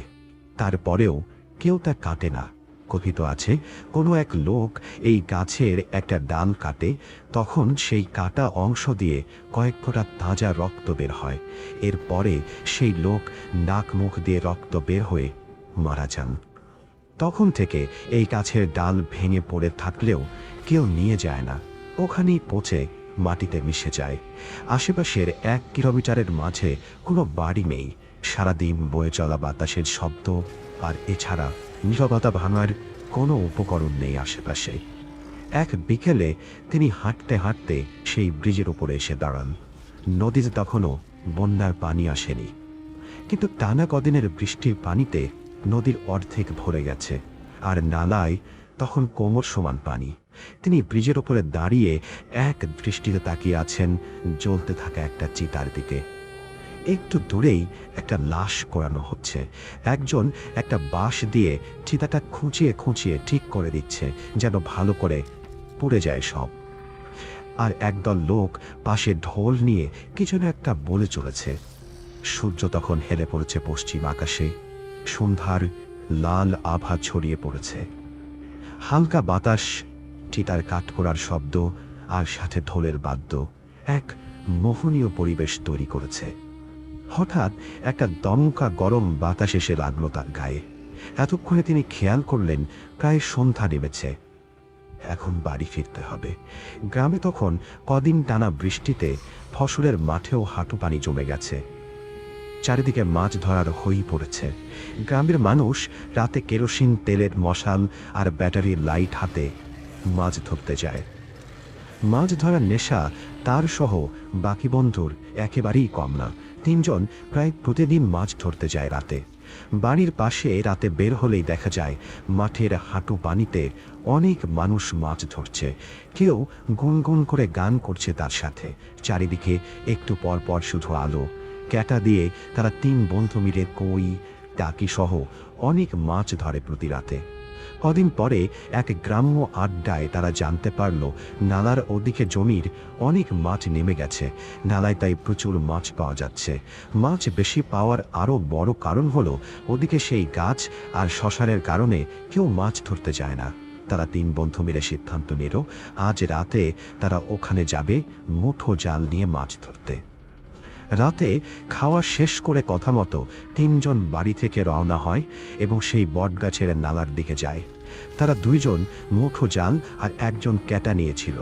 A: তারপরেও কেউ তা কাটে না। কথিত আছে কোনো এক লোক এই গাছের একটা ডাল কাটে, তখন সেই কাটা অংশ দিয়ে কয়েক ফোঁটা তাজা রক্ত বের হয়। এরপরে সেই লোক নাক মুখ দিয়ে রক্ত বের হয়ে মারা যান। তখন থেকে এই গাছের ডাল ভেঙে পড়ে থাকলেও কেউ নিয়ে যায় না, ওখানেই পচে মাটিতে মিশে যায়। আশেপাশের 1 কিলোমিটারের মাঝে কোনো বাড়ি নেই। সারাদিন বয়ে চলা বাতাসের শব্দ, আর এছাড়া নীরবতা ভাঙার কোনো উপকরণ নেই আশেপাশে। এক বিকেলে তিনি হাঁটতে হাঁটতে সেই ব্রিজের উপরে এসে দাঁড়ান। নদীতে তখনও বন্যার পানি আসেনি, কিন্তু টানা কদিনের বৃষ্টির পানিতে নদীর অর্ধেক ভরে গেছে, আর নালায় তখন কোমর সমান পানি। তিনি ব্রিজের উপরে দাঁড়িয়ে এক দৃষ্টিতে তাকিয়ে আছেন জ্বলতে থাকা একটা চিতার দিকে। একটু দূরেই একটা লাশ পোড়ানো হচ্ছে। একজন একটা বাঁশ দিয়ে চিতাটা খুঁচিয়ে খুঁচিয়ে ঠিক করে দিচ্ছে, যেন ভালো করে পুড়ে যায় সব। আর একদল লোক পাশে ঢোল নিয়ে কিছু না একটা বলে চলেছে। সূর্য তখন হেলে পড়েছে পশ্চিম আকাশে। সন্ধ্যার লাল আভা ছড়িয়ে পড়েছে। হালকা বাতাস, চিতার কাঠপোড়ার শব্দ আর সাথে ঢোলের বাদ্য এক মোহনীয় পরিবেশ তৈরি করেছে। হঠাৎ একটা দমকা গরম বাতাস এসে লাগলো তার গায়ে। এতক্ষণে তিনি খেয়াল করলেন প্রায় সন্ধ্যা নেমেছে, এখন বাড়ি ফিরতে হবে। গ্রামে তখন কদিন টানা বৃষ্টিতে ফসলের মাঠেও হাঁটু পানি জমে গেছে। চারিদিকে মাছ ধরার হই পড়েছে। গ্রামের মানুষ রাতে কেরোসিন তেলের মশাল আর ব্যাটারির লাইট হাতে মাছ ধরতে যায়। মাছ ধরার নেশা তার সহ বাকি বন্ধুর একেবারেই কম না। তিনজন প্রায় প্রতিদিন মাছ ধরতে যায় রাতে। বাড়ির পাশে রাতে বের হলেই দেখা যায় মাঠের হাঁটু পানিতে অনেক মানুষ মাছ ধরছে। কেউ গুনগুন করে গান করছে তার সাথে। চারিদিকে একটু পর পর শুধু আলো। ক্যাটা দিয়ে তারা 3 বন্ধু মিলে কই, টাকি সহ অনেক মাছ ধরে প্রতি রাতে। কদিন পরে এক গ্রাম্য আড্ডায় তারা জানতে পারল নালার ওদিকে জমির অনেক মাছ নেমে গেছে। নালায় তাই প্রচুর মাছ পাওয়া যাচ্ছে। মাছ বেশি পাওয়ার আরও বড় কারণ হলো ওদিকে সেই গাছ আর শ্মশানের কারণে কেউ মাছ ধরতে যায় না। তারা 3 বন্ধু মিলে সিদ্ধান্ত নিল আজ রাতে তারা ওখানে যাবে মুঠো জাল নিয়ে মাছ ধরতে। রাতে খাওয়া শেষ করে কথা মতো 3 জন বাড়ি থেকে রওনা হয় এবং সেই বটগাছের নালার দিকে যায়। তারা 2 জন মুঠো জাল আর 1 জন ক্যাটা নিয়েছিল।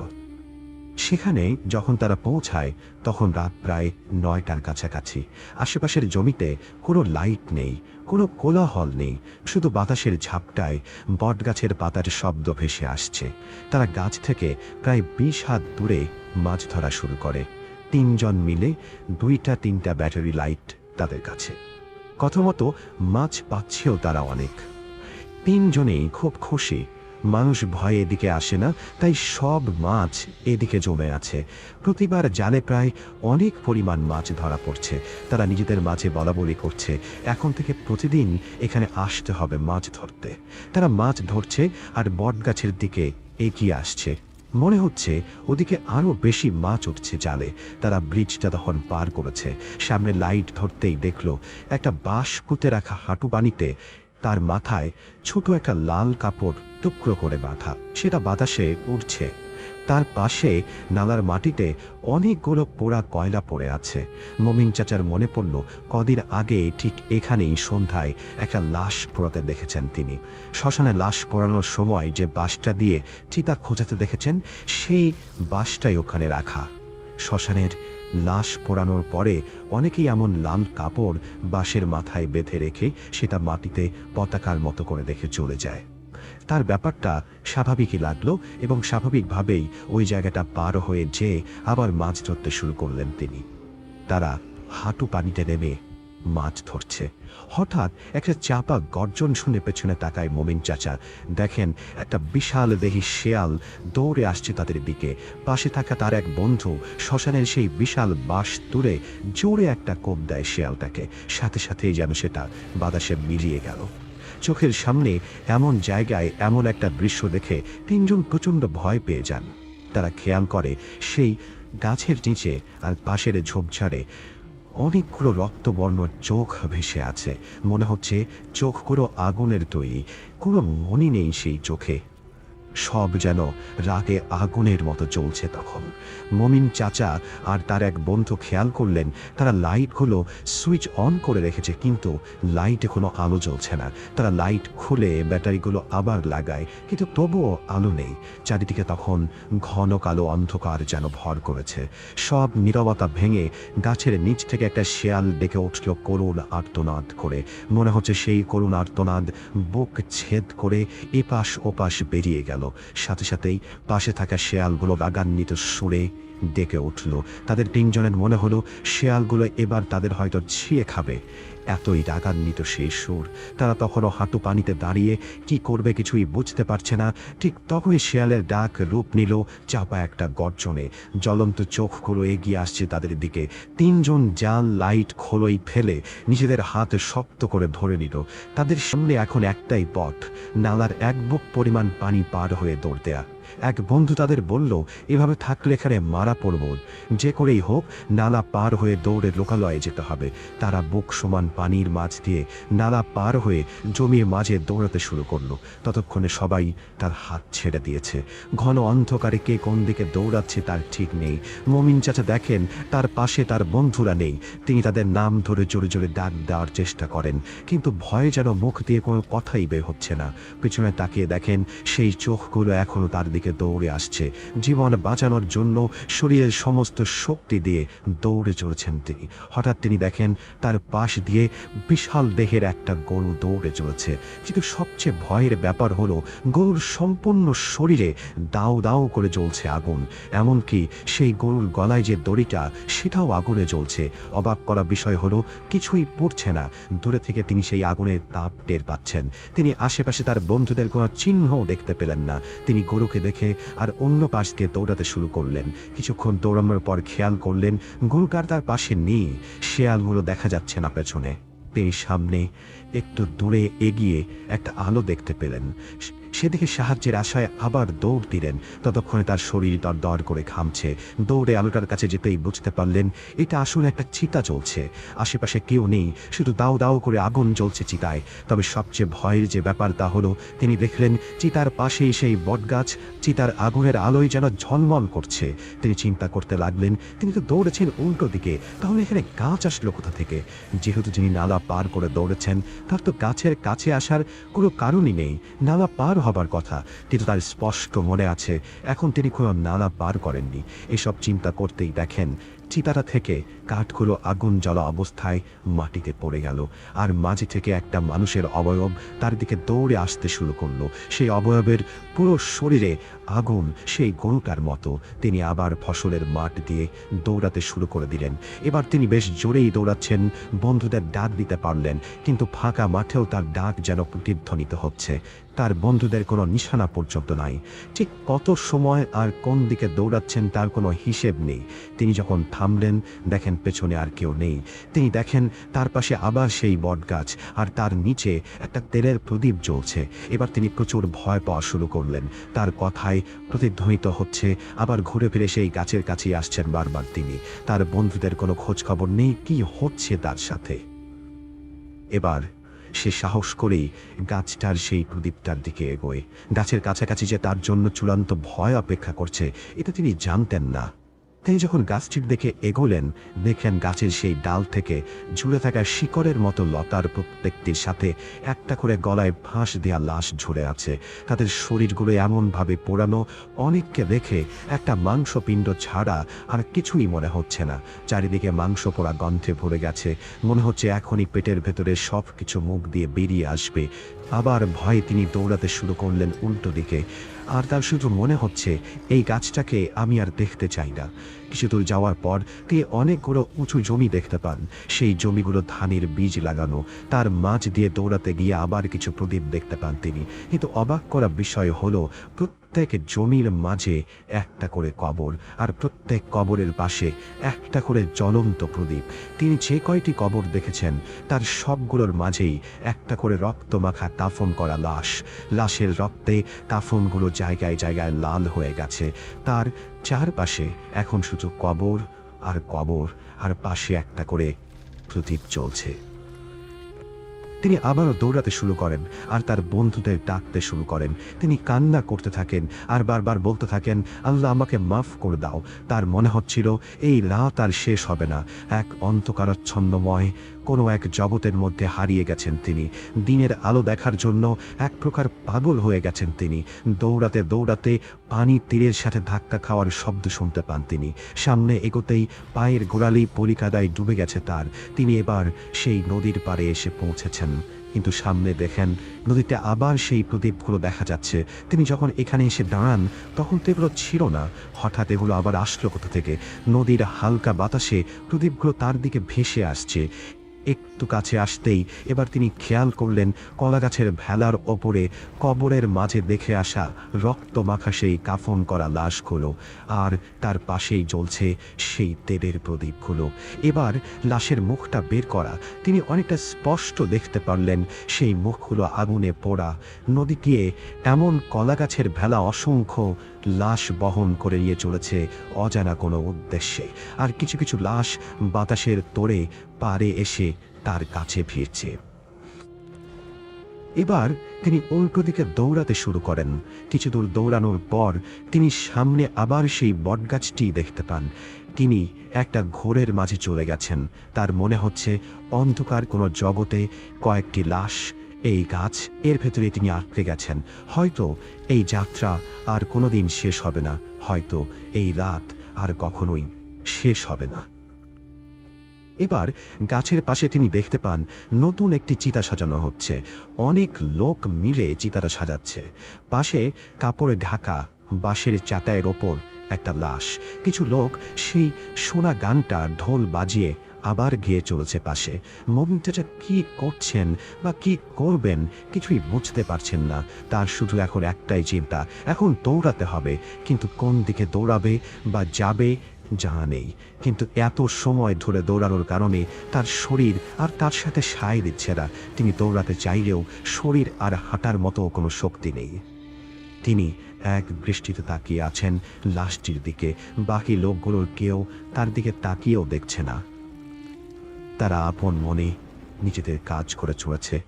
A: সেখানে যখন তারা পৌঁছায় তখন রাত প্রায় 9টার কাছাকাছি। আশেপাশের জমিতে কোনো লাইট নেই, কোনো কোলাহল নেই, শুধু বাতাসের ঝাপটায় বটগাছের পাতার শব্দ ভেসে আসছে। তারা গাছ থেকে প্রায় 20 হাত দূরে মাছ ধরা শুরু করে। 3 জন মিলে 2-3টা ব্যাটারি লাইট তাদের কাছে। কথামতো মাছ পাচ্ছেও তারা অনেক। 3 জনেই খুব খুশি। মানুষ ভয়ে এদিকে আসে না, তাই সব মাছ এদিকে জমে আছে। প্রতিবার জালে প্রায় অনেক পরিমাণ মাছ ধরা পড়ছে। তারা নিজেদের মাঝে বলাবলি করছে এখন থেকে প্রতিদিন এখানে আসতে হবে মাছ ধরতে। তারা মাছ ধরছে আর বটগাছের দিকে এগিয়ে আসছে। মনে হচ্ছে ওদিকে আরো বেশি মাছ উঠছে জালে। তারা ব্রিজটা তখন পার করেছে। সামনে লাইট ধরতেই দেখলো একটা বাঁশ পুঁতে রাখা হাঁটু পানিতে তার মাথায় ছোট একটা লাল কাপড় টুকরো করে বাঁধা। সেটা বাতাসে উড়ছে। তার পাশে নালার মাটিতে অনেকগুলো পোড়া কয়লা পড়ে আছে। মমিন চাচার মনে পড়ল কদিন আগে ঠিক এখানেই সন্ধ্যায় একটা লাশ পোড়াতে দেখেছেন তিনি। শ্মশানে লাশ পোড়ানোর সময় যে বাঁশটা দিয়ে চিতা খোঁজাতে দেখেছেন সেই বাঁশটাই ওখানে রাখা। শ্মশানের লাশ পোড়ানোর পরে অনেকেই এমন লাল কাপড় বাঁশের মাথায় বেঁধে রেখে সেটা মাটিতে পতাকার মতো করে রেখে চলে যায়। তার ব্যাপারটা স্বাভাবিকই লাগলো এবং স্বাভাবিকভাবেই ওই জায়গাটা পার হয়ে যেয়ে আবার মাছ ধরতে শুরু করলেন তিনি। তারা হাঁটু পানিতে নেমে মাছ ধরছে। হঠাৎ একটা চাপা গর্জন শুনে পেছনে তাকায় মমিন চাচা। দেখেন একটা বিশাল দেহী শেয়াল দৌড়ে আসছে তাদের দিকে। পাশে থাকা তার এক বন্ধু শ্মশানের সেই বিশাল বাঁশ তুলে জোরে একটা কোপ দেয় শেয়ালটাকে। সাথে সাথেই যেন সেটা বাতাসে মিলিয়ে গেল। চোখের সামনে এমন জায়গায় এমন একটা দৃশ্য দেখে 3 জন প্রচণ্ড ভয় পেয়ে যান। তারা খেয়াল করে সেই গাছের নিচে আর পাশের ঝোপঝাড়ে অনেকগুলো রক্তবর্ণ চোখ ভেসে আছে। মনে হচ্ছে চোখগুলো আগুনের তৈরি, কোনো মনি নেই সেই চোখে। সব যেন রাগে আগুনের মতো জ্বলছে তখন। মমিন চাচা আর তার এক বন্ধু খেয়াল করলেন তারা লাইটগুলো সুইচ অন করে রেখেছে, কিন্তু লাইটে কোনো আলো জ্বলছে না। তারা লাইট খুলে ব্যাটারিগুলো আবার লাগায়, কিন্তু তবুও আলো নেই। চারিদিকে তখন ঘন কালো অন্ধকার যেন ভর করেছে। সব নীরবতা ভেঙে গাছের নিচ থেকে একটা শেয়াল ডেকে উঠল করুণ আর্তনাদ করে। মনে হচ্ছে সেই করুণ আর্তনাদ বুক ছেদ করে এপাশ ওপাশ বেরিয়ে গেল। সাথে সাথেই পাশে থাকা শেয়ালগুলো রাগান্বিত সুরে ডেকে উঠল। তাদের 3 জনের মনে হলো শেয়ালগুলো এবার তাদের হয়তো ছিঁড়ে খাবে। এতই রাগান্বিত সেই সুর। তারা তখনও হাঁটু পানিতে দাঁড়িয়ে কি করবে কিছুই বুঝতে পারছে না। ঠিক তখনই শেয়ালের ডাক রূপ নিল চাপা একটা গর্জনে। জ্বলন্ত চোখগুলো এগিয়ে আসছে তাদের দিকে। 3 জন জাল লাইট খোলই ফেলে নিজেদের হাত শক্ত করে ধরে নিল। তাদের সামনে এখন একটাই পথ, নালার 1 বুক পরিমাণ পানি পার হয়ে দৌড় দেয়া। এক বন্ধু তাদের বলল, এভাবে থাকলে এখানে মারা পড়ব, যে করেই হোক নালা পার হয়ে দৌড়ে লোকালয়ে যেতে হবে। তারা বুক সমান পানির মাঝ দিয়ে নালা পার হয়ে জমির মাঝে দৌড়াতে শুরু করলো। ততক্ষণে সবাই তার হাত ছেড়ে দিয়েছে। ঘন অন্ধকারে কে কোন দিকে দৌড়াচ্ছে তার ঠিক নেই। মমিন চাচা দেখেন তার পাশে তার বন্ধুরা নেই। তিনি তাদের নাম ধরে জোরে জোরে ডাক দেওয়ার চেষ্টা করেন, কিন্তু ভয়ে যেন মুখ দিয়ে কোনো কথাই বের হচ্ছে না। পিছনে তাকিয়ে দেখেন সেই চোখগুলো এখনো তার দিকে দৌড়ে আসছে। জীবন বাঁচানোর জন্য শরীরের সমস্ত শক্তি দিয়ে দৌড়ে চলেছেন তিনি। হঠাৎ তিনি দেখেন তার পাশ দিয়ে বিশাল দেহের একটা গরু দৌড়ে চলেছে। কিন্তু সবচেয়ে ভয়ের ব্যাপার হলো গরুর সম্পূর্ণ শরীরে দাউ দাউ করে জ্বলছে আগুন। এমনকি সেই গরুর গলায় যে দড়িটা সেটাও আগুনে জ্বলছে। অবাক করা বিষয় হলো কিছুই পড়ছে না। দূরে থেকে তিনি সেই আগুনের তাপ টের পাচ্ছেন। তিনি আশেপাশে তার বন্ধুদের কোনো চিহ্নও দেখতে পেলেন না। তিনি গরুকে দেখে আর অন্য পাশ দিয়ে দৌড়াতে শুরু করলেন। কিছুক্ষণ দৌড়ানোর পর খেয়াল করলেন গরুটার তার পাশে নেই। শেয়ালগুলো দেখা যাচ্ছে না পেছনে। তিনি সামনে একটু দূরে এগিয়ে একটা আলো দেখতে পেলেন। সেদিকে সাহায্যের আশায় আবার দৌড় দিলেন। ততক্ষণে তার শরীর দর করে ঘামছে। দৌড়ে আলোটার কাছে যেতেই বুঝতে পারলেন এটা আসলে একটা চিতা জ্বলছে। আশেপাশে কেউ নেই, শুধু দাউ দাউ করে আগুন জ্বলছে চিতায়। তবে সবচেয়ে ভয়ের যে ব্যাপার তা হলো তিনি দেখলেন চিতার পাশেই সেই বটগাছ। চিতার আগুনের আলোয় যেন ঝলমল করছে। তিনি চিন্তা করতে লাগলেন তিনি তো দৌড়েছেন উল্টো দিকে, তাহলে এখানে গাছ আসলো কোথা থেকে? যেহেতু তিনি নালা পার করে দৌড়েছেন তার তো গাছের কাছে আসার কোনো কারণই নেই। নালা পার হবার কথা, কিন্তু তার স্পষ্ট মনে আছে এখন তিনি কোনো নালা পার করেননি। এসব চিন্তা করতেই দেখেন চিতাটা থেকে কাঠগুলো আগুন জ্বলা অবস্থায় মাটিতে পড়ে গেল। আর মাঝে থেকে একটা মানুষের অবয়ব তার দিকে দৌড়ে আসতে শুরু করলো। সেই অবয়বের পুরো শরীরে আগুন, সেই গরুটার মতো। তিনি আবার ফসলের মাঠ দিয়ে দৌড়াতে শুরু করে দিলেন। এবার তিনি বেশ জোরেই দৌড়াচ্ছেন। বন্ধুদের ডাক দিতে পারলেন, কিন্তু ফাঁকা মাঠেও তার ডাক যেন প্রতিধ্বনিত হচ্ছে। তার বন্ধুদের কোনো নিশানা পর্যন্ত নাই। ঠিক কত সময় আর কোন দিকে দৌড়াচ্ছেন তার কোনো হিসেব নেই। তিনি যখন থামলেন দেখেন পেছনে আর কেউ নেই। তিনি দেখেন তার পাশে আবার সেই বটগাছ, আর তার নিচে একটা তেলের প্রদীপ জ্বলছে। এবার তিনি প্রচুর ভয় পাওয়া শুরু করলেন। তার কথায় প্রতিধ্বনিত হচ্ছে, আবার ঘুরে ফিরে সেই গাছের কাছেই আসছেন বারবার তিনি। তার বন্ধুদের কোনো খোঁজ খবর নেই কি হচ্ছে তার সাথে। এবার সে সাহস করেই গাছটার সেই প্রদীপটার দিকে এগোয়। গাছের কাছাকাছি যে তার জন্য চূড়ান্ত ভয় অপেক্ষা করছে এটা তিনি জানতেন না। তিনি যখন গাছটির দিকে এগোলেন দেখেন গাছের সেই ডাল থেকে ঝুলে থাকা শিকড়ের মতো লতার প্রত্যেকটির সাথে একটা করে গলায় ফাঁস দেওয়া লাশ ঝুলে আছে। তাদের শরীরগুলো এমনভাবে পোড়ানো, অনেককে দেখে একটা মাংসপিণ্ড ছাড়া আর কিছুই মনে হচ্ছে না। চারিদিকে মাংস পোড়া গন্ধে ভরে গেছে। মনে হচ্ছে এখনই পেটের ভেতরে সব কিছু মুখ দিয়ে বেরিয়ে আসবে। আবার ভয়ে তিনি দৌড়াতে শুরু করলেন উল্টো দিকে। আর তার শুধু মনে হচ্ছে এই গাছটাকে আমি আর দেখতে চাই না। কিছু দূর যাওয়ার পর তিনি অনেকগুলো উঁচু জমি দেখতে পান। সেই জমিগুলো ধানের বীজ লাগানো। তার মাঝ দিয়ে দৌড়াতে গিয়ে আবার কিছু প্রদীপ দেখতে পান তিনি। কিন্তু অবাক করা বিষয় হলো প্রত্যেক জমির মাঝে একটা করে কবর, আর প্রত্যেক কবরের পাশে একটা করে জ্বলন্ত প্রদীপ। তিনি যে কয়টি কবর দেখেছেন তার সবগুলোর মাঝেই একটা করে রক্তমাখা কাফন করা লাশ। লাশের রক্তে কাফনগুলো জায়গায় জায়গায় লাল হয়ে গেছে। তার চারপাশে এখন শুধু কবর আর কবর, আর পাশে একটা করে প্রদীপ জ্বলছে। তিনি আবারও দৌড়াতে শুরু করেন আর তার বন্ধুদের ডাকতে শুরু করেন। তিনি কান্না করতে থাকেন আর বারবার বলতে থাকেন, আল্লাহ আমাকে মাফ করে দাও। তার মনে হচ্ছিল এই রাত আর শেষ হবে না। এক অন্ধকারাচ্ছন্নময় কোনো এক জগতের মধ্যে হারিয়ে গেছেন তিনি। দিনের আলো দেখার জন্য এক প্রকার পাগল হয়ে গেছেন তিনি। দৌড়াতে দৌড়াতে পানির তীরের সাথে ধাক্কা খাওয়ার শব্দ শুনতে পান তিনি। সামনে এগোতেই পায়ের গোড়ালি পলিকাদায় ডুবে গেছে তার। তিনি এবার সেই নদীর পাড়ে এসে পৌঁছেছেন। কিন্তু সামনে দেখেন নদীতে আবার সেই প্রদীপগুলো দেখা যাচ্ছে। তিনি যখন এখানে এসে দাঁড়ান তখন তো এগুলো ছিল না। হঠাৎ এগুলো আবার আসলো কোথা থেকে? নদীর হালকা বাতাসে প্রদীপগুলো তার দিকে ভেসে আসছে। একটু কাছে আসতেই এবার তিনি খেয়াল করলেন কলা গাছের ভেলার ওপরে কবরের মাঝে দেখে আসা রক্ত মাখা সেই কাফন করা লাশগুলো, আর তার পাশেই জ্বলছে সেই তেলের প্রদীপগুলো। এবার লাশের মুখটা বের করা। তিনি অনেকটা স্পষ্ট দেখতে পারলেন সেই মুখগুলো আগুনে পোড়া। নদী গিয়ে এমন কলা গাছের ভেলা অসংখ্য লাশ বহন করে নিয়ে চলেছে অজানা কোনো উদ্দেশ্যে। আর কিছু কিছু লাশ বাতাসের তোড়ে পাড়ে এসে তার কাছে ফিরছে। এবার তিনি উল্টো দিকে দৌড়াতে শুরু করেন। কিছু দূর দৌড়ানোর পর তিনি সামনে আবার সেই বটগাছটি দেখতে পান। তিনি একটা ঘোরের মাঝে চলে গেছেন। তার মনে হচ্ছে অন্ধকার কোনো জগতে কয়েকটি লাশ এই গাছ, এর ভেতরে তিনি আটকে গেছেন। হয়তো এই যাত্রা আর কোনোদিন শেষ হবে না, হয়তো এই রাত আর কখনোই শেষ হবে না। এবার গাছের পাশে তিনি দেখতে পান নতুন একটি চিতা সাজানো হচ্ছে। অনেক লোক মিলে চিতাটা সাজাচ্ছে। পাশে কাপড়ে ঢাকা বাঁশের চাটায়ের ওপর একটা লাশ। কিছু লোক সেই সোনা গানটা ঢোল বাজিয়ে আবার গিয়ে চলেছে পাশে। মমিন চাচা কি করছেন বা কি করবেন কিছুই বুঝতে পারছেন না। তার শুধু এখন একটাই চিন্তা, এখন দৌড়াতে হবে, কিন্তু কোন দিকে দৌড়াবে বা যাবে জানা নেই। কিন্তু এত সময় ধরে দৌড়ানোর কারণে তার শরীর আর তার সাথে সায় দিচ্ছে না। তিনি দৌড়াতে চাইলেও শরীর আর হাঁটার মতো কোনো শক্তি নেই। তিনি এক দৃষ্টিতে তাকিয়ে আছেন লাশটির দিকে। বাকি লোকগুলোর কেউ তার দিকে তাকিয়েও দেখছে না। তারা আপন মনে নিজেদের কাজ করে চলেছে।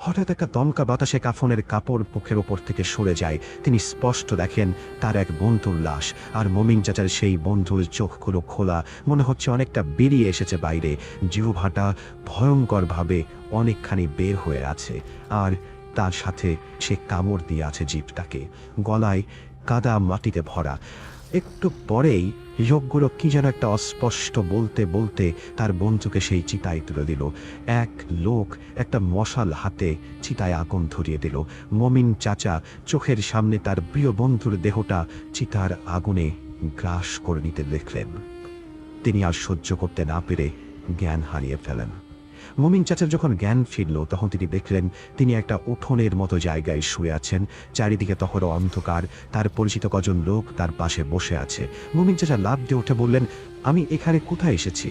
A: হঠাৎ একটা দমকা বাতাসে কাফনের কাপড় মুখের ওপর থেকে সরে যায়। তিনি স্পষ্ট দেখেন তার এক বন্ধুর লাশ। আর মমিন চাচার সেই বন্ধুর চোখগুলো খোলা, মনে হচ্ছে অনেকটা বেরিয়ে এসেছে বাইরে। জিহ্বাটা ভয়ঙ্করভাবে অনেকখানি বের হয়ে আছে, আর তার সাথে সে কামড় দিয়ে আছে জিভটাকে। গলায় কাদা মাটিতে ভরা। একটু পরেই লোকগুলো কি যেন একটা অস্পষ্ট বলতে বলতে তার বন্ধুকে সেই চিতায় তুলে দিল। এক লোক একটা মশাল হাতে চিতায় আগুন ধরিয়ে দিল। মমিন চাচা চোখের সামনে তার প্রিয় বন্ধুর দেহটা চিতার আগুনে গ্রাস করে নিতে দেখলেন। তিনি আর সহ্য করতে না পেরে জ্ঞান হারিয়ে ফেলেন। মমিন চাচার যখন জ্ঞান ফিরল তখন তিনি দেখলেন তিনি একটা উঠোনের মতো জায়গায় শুয়ে আছেন। চারিদিকে তখনও অন্ধকার। তার পরিচিত কজন লোক তার পাশে বসে আছে। মমিন চাচা লাফ দিয়ে উঠে বললেন, আমি এখানে কোথায় এসেছি?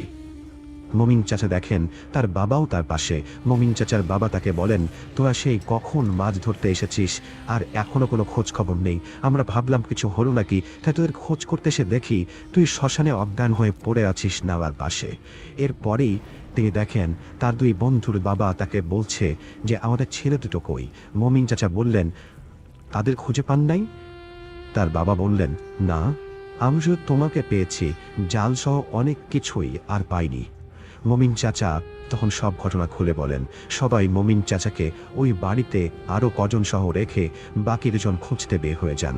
A: মমিন চাচা দেখেন তার বাবাও তার পাশে। মমিন চাচার বাবা তাকে বলেন, তোরা সেই কখন মাছ ধরতে এসেছিস আর এখনো কোনো খোঁজ খবর নেই। আমরা ভাবলাম কিছু হলো নাকি, তাই তোদের খোঁজ করতে এসে দেখি তুই শ্মশানে অজ্ঞান হয়ে পড়ে আছিস নালার পাশে। এরপরেই তিনি দেখেন তার দুই বন্ধুর বাবা তাকে বলছে যে আমাদের ছেলে দুটো কই। মমিন চাচা বললেন, তাদের খুঁজে পান নাই? তার বাবা বললেন, না, আমি শুধু তোমাকে পেয়েছি, জালসহ অনেক কিছুই আর পাইনি। মমিন চাচা তখন সব ঘটনা খুলে বলেন। সবাই মমিন চাচাকে ওই বাড়িতে আরও কজন সহ রেখে বাকি দুজন খুঁজতে বের হয়ে যান।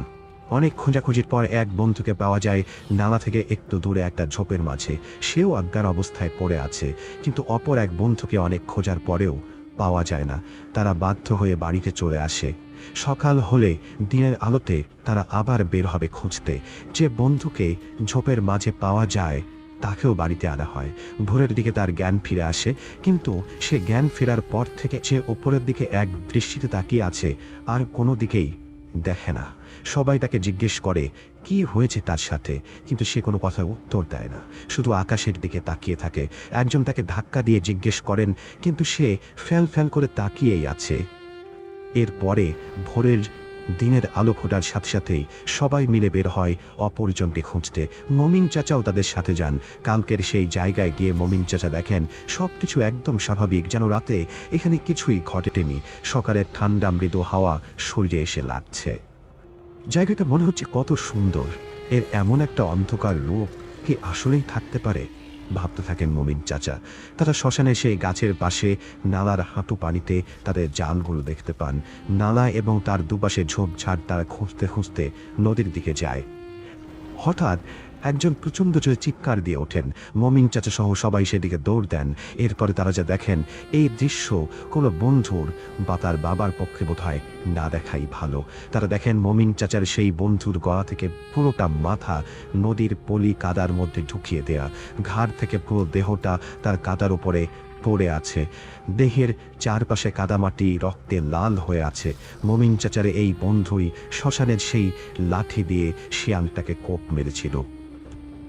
A: অনেক খোঁজাখুঁজির পর এক বন্ধুকে পাওয়া যায় নালা থেকে একটু দূরে একটা ঝোপের মাঝে। সেও অজ্ঞান অবস্থায় পড়ে আছে, কিন্তু অপর এক বন্ধুকে অনেক খোঁজার পরেও পাওয়া যায় না। তারা বাধ্য হয়ে বাড়িতে চলে আসে। সকাল হলে দিনের আলোতে তারা আবার বের হবে খুঁজতে। যে বন্ধুকে ঝোপের মাঝে পাওয়া যায় তাকেও বাড়িতে আনা হয়। ভোরের দিকে তার জ্ঞান ফিরে আসে, কিন্তু সে জ্ঞান ফেরার পর থেকে সে ওপরের দিকে এক দৃষ্টিতে তাকিয়ে আছে, আর কোনো দিকেই দেখে না। সবাই তাকে জিজ্ঞেস করে কি হয়েছে তার সাথে, কিন্তু সে কোনো কথা উত্তর দেয় না, শুধু আকাশের দিকে তাকিয়ে থাকে। একজন তাকে ধাক্কা দিয়ে জিজ্ঞেস করেন, কিন্তু সে ফ্যাল ফ্যাল করে তাকিয়েই আছে। এরপরে ভোরের দিনের আলো ফোটার সাথে সাথেই সবাই মিলে বের হয় অপরজনকে খুঁজতে। মমিন চাচাও তাদের সাথে যান। কালকের সেই জায়গায় গিয়ে মমিন চাচা দেখেন সবকিছু একদম স্বাভাবিক, যেন রাতে এখানে কিছুই ঘটেনি। সকালের ঠান্ডা মৃদু হাওয়া শরীরে এসে লাগছে। জায়গাটা মনে হচ্ছে কত সুন্দর। এর এমন একটা অন্ধকার রূপ কি আসলেই থাকতে পারে, ভাবতে থাকেন মমিন চাচা। তারা শ্মশানে সেই গাছের পাশে নালার হাঁটু পানিতে তাদের জালগুলো দেখতে পান। নালা এবং তার দুপাশে ঝোপঝাড় তারা খুঁজতে খুঁজতে নদীর দিকে যায়। হঠাৎ একজন প্রচণ্ড জোরে চিৎকার দিয়ে ওঠেন। মমিন চাচা সহ সবাই সেদিকে দৌড় দেন। এরপরে তারা যা দেখেন, এই দৃশ্য কোনো বন্ধুর বা তার বাবার পক্ষে বোধহয় না দেখাই ভালো। তারা দেখেন মমিন চাচার সেই বন্ধুর গলা থেকে পুরোটা মাথা নদীর পলি কাদার মধ্যে ঢুকিয়ে দেয়া, ঘাড় থেকে পুরো দেহটা তার কাদার উপরে পড়ে আছে। দেহের চারপাশে কাদামাটি রক্তে লাল হয়ে আছে। মমিন চাচার এই বন্ধুই শ্মশানের সেই লাঠি দিয়ে শিয়ালটাকে কোপ মেরেছিল।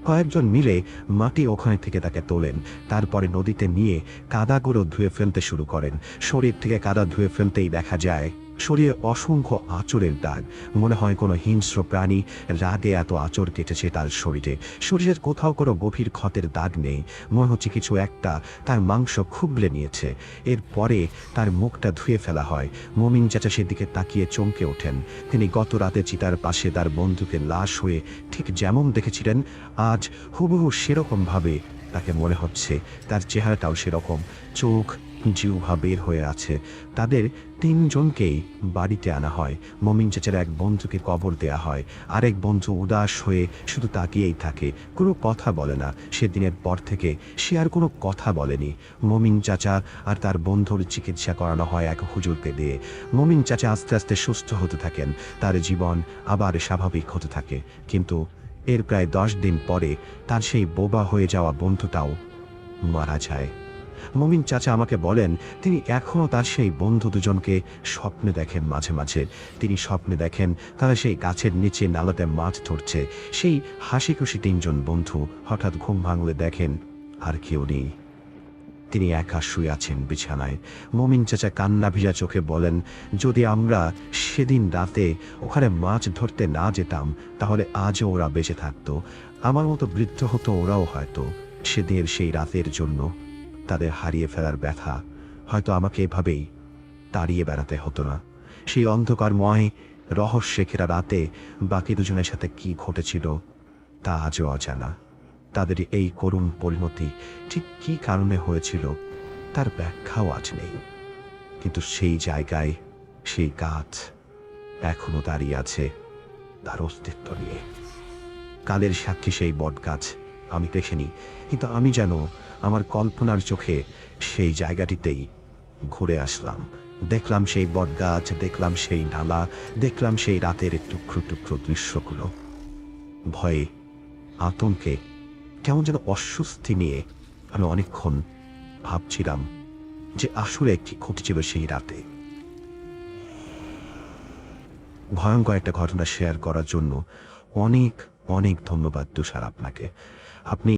A: কয়েকজন মিলে মাটি ওখানে থেকে তাকে তোলেন। তারপরে নদীতে নিয়ে কাদাগুলো ধুয়ে ফেলতে শুরু করেন। শরীর থেকে কাদা ধুয়ে ফেলতেই দেখা যায় শরীরে অসংখ্য আঁচড়ের দাগ। মনে হয় কোনো হিংস্র প্রাণী রাগে এত আঁচড় কেটেছে তার শরীরে। শরীরের কোথাও কোনো গভীর ক্ষতের দাগ নেই। মনে হচ্ছে কিছু একটা তার মাংস খুবলে নিয়েছে। এরপরে তার মুখটা ধুয়ে ফেলা হয়। মমিন চাচা সেদিকে তাকিয়ে চমকে ওঠেন। তিনি গত রাতে চিতার পাশে তার বন্ধুকে লাশ হয়ে ঠিক যেমন দেখেছিলেন আজ হুবহু সেরকমভাবে তাকে মনে হচ্ছে। তার চেহারাটাও সেরকম, চোখ জিহ্বা বের হয়ে আছে। তাদের তিনজনকেই বাড়িতে আনা হয়। মমিন চাচার এক বন্ধুকে কবর দেয়া হয়। আরেক বন্ধু উদাস হয়ে শুধু তাকিয়েই থাকে, কোনো কথা বলে না। সেদিনের পর থেকে সে আর কোনো কথা বলেনি। মমিন চাচা আর তার বন্ধুর চিকিৎসা করানো হয় এক হুজুরকে দিয়ে। মমিন চাচা আস্তে আস্তে সুস্থ হতে থাকেন, তার জীবন আবার স্বাভাবিক হতে থাকে। কিন্তু এর প্রায় 10 দিন পরে তার সেই বোবা হয়ে যাওয়া বন্ধুটাও মারা যায়। মমিন চাচা আমাকে বলেন তিনি এখনও তার সেই বন্ধু দুজনকে স্বপ্নে দেখেন। মাঝে মাঝে তিনি স্বপ্নে দেখেন তারা সেই গাছের নিচে নালাতে মাছ ধরছে। সেই হাসি খুশি তিনজন বন্ধু হঠাৎ ঘুম ভাঙলে দেখেন আর কেউ নেই, তিনি একা শুয়ে আছেন বিছানায়। মমিন চাচা কান্না ভিজা চোখে বলেন, যদি আমরা সেদিন রাতে ওখানে মাছ ধরতে না যেতাম তাহলে আজও ওরা বেঁচে থাকতো। আমার মতো বৃদ্ধ হতো ওরাও হয়তো। সেদিনের সেই রাতের জন্য তাদের হারিয়ে ফেলার ব্যথা হয়তো আমাকে এভাবেই তাড়িয়ে বেড়াতে হতো না। সেই অন্ধকারময় রহস্যে ঘেরা রাতে বাকি দুজনের সাথে কি ঘটেছিল তা আজও অজানা। তাদের এই করুণ পরিণতি ঠিক কী কারণে হয়েছিল তার ব্যাখ্যাও আজ নেই। কিন্তু সেই জায়গায় সেই গাছ এখনো দাঁড়িয়ে আছে তার অস্তিত্ব নিয়ে। কালের সাক্ষী সেই বট গাছ আমি দেখিনি, কিন্তু আমি যেন আমার কল্পনার চোখে সেই জায়গাটিতেই ঘুরে আসলাম। দেখলাম সেই বট গাছ, দেখলাম সেই নালা, দেখলাম সেই রাতের টুকরো টুকরো দৃশ্যগুলো। ভয়ে, আতঙ্কে, কেমন যেন অস্বস্তি নিয়ে আমি অনেকক্ষণ ভাবছিলাম যে আসলে কি ঘটেছিল সেই রাতে। ভয়ঙ্কর একটা ঘটনা শেয়ার করার জন্য অনেক অনেক ধন্যবাদ তুষার আপনাকে। আপনি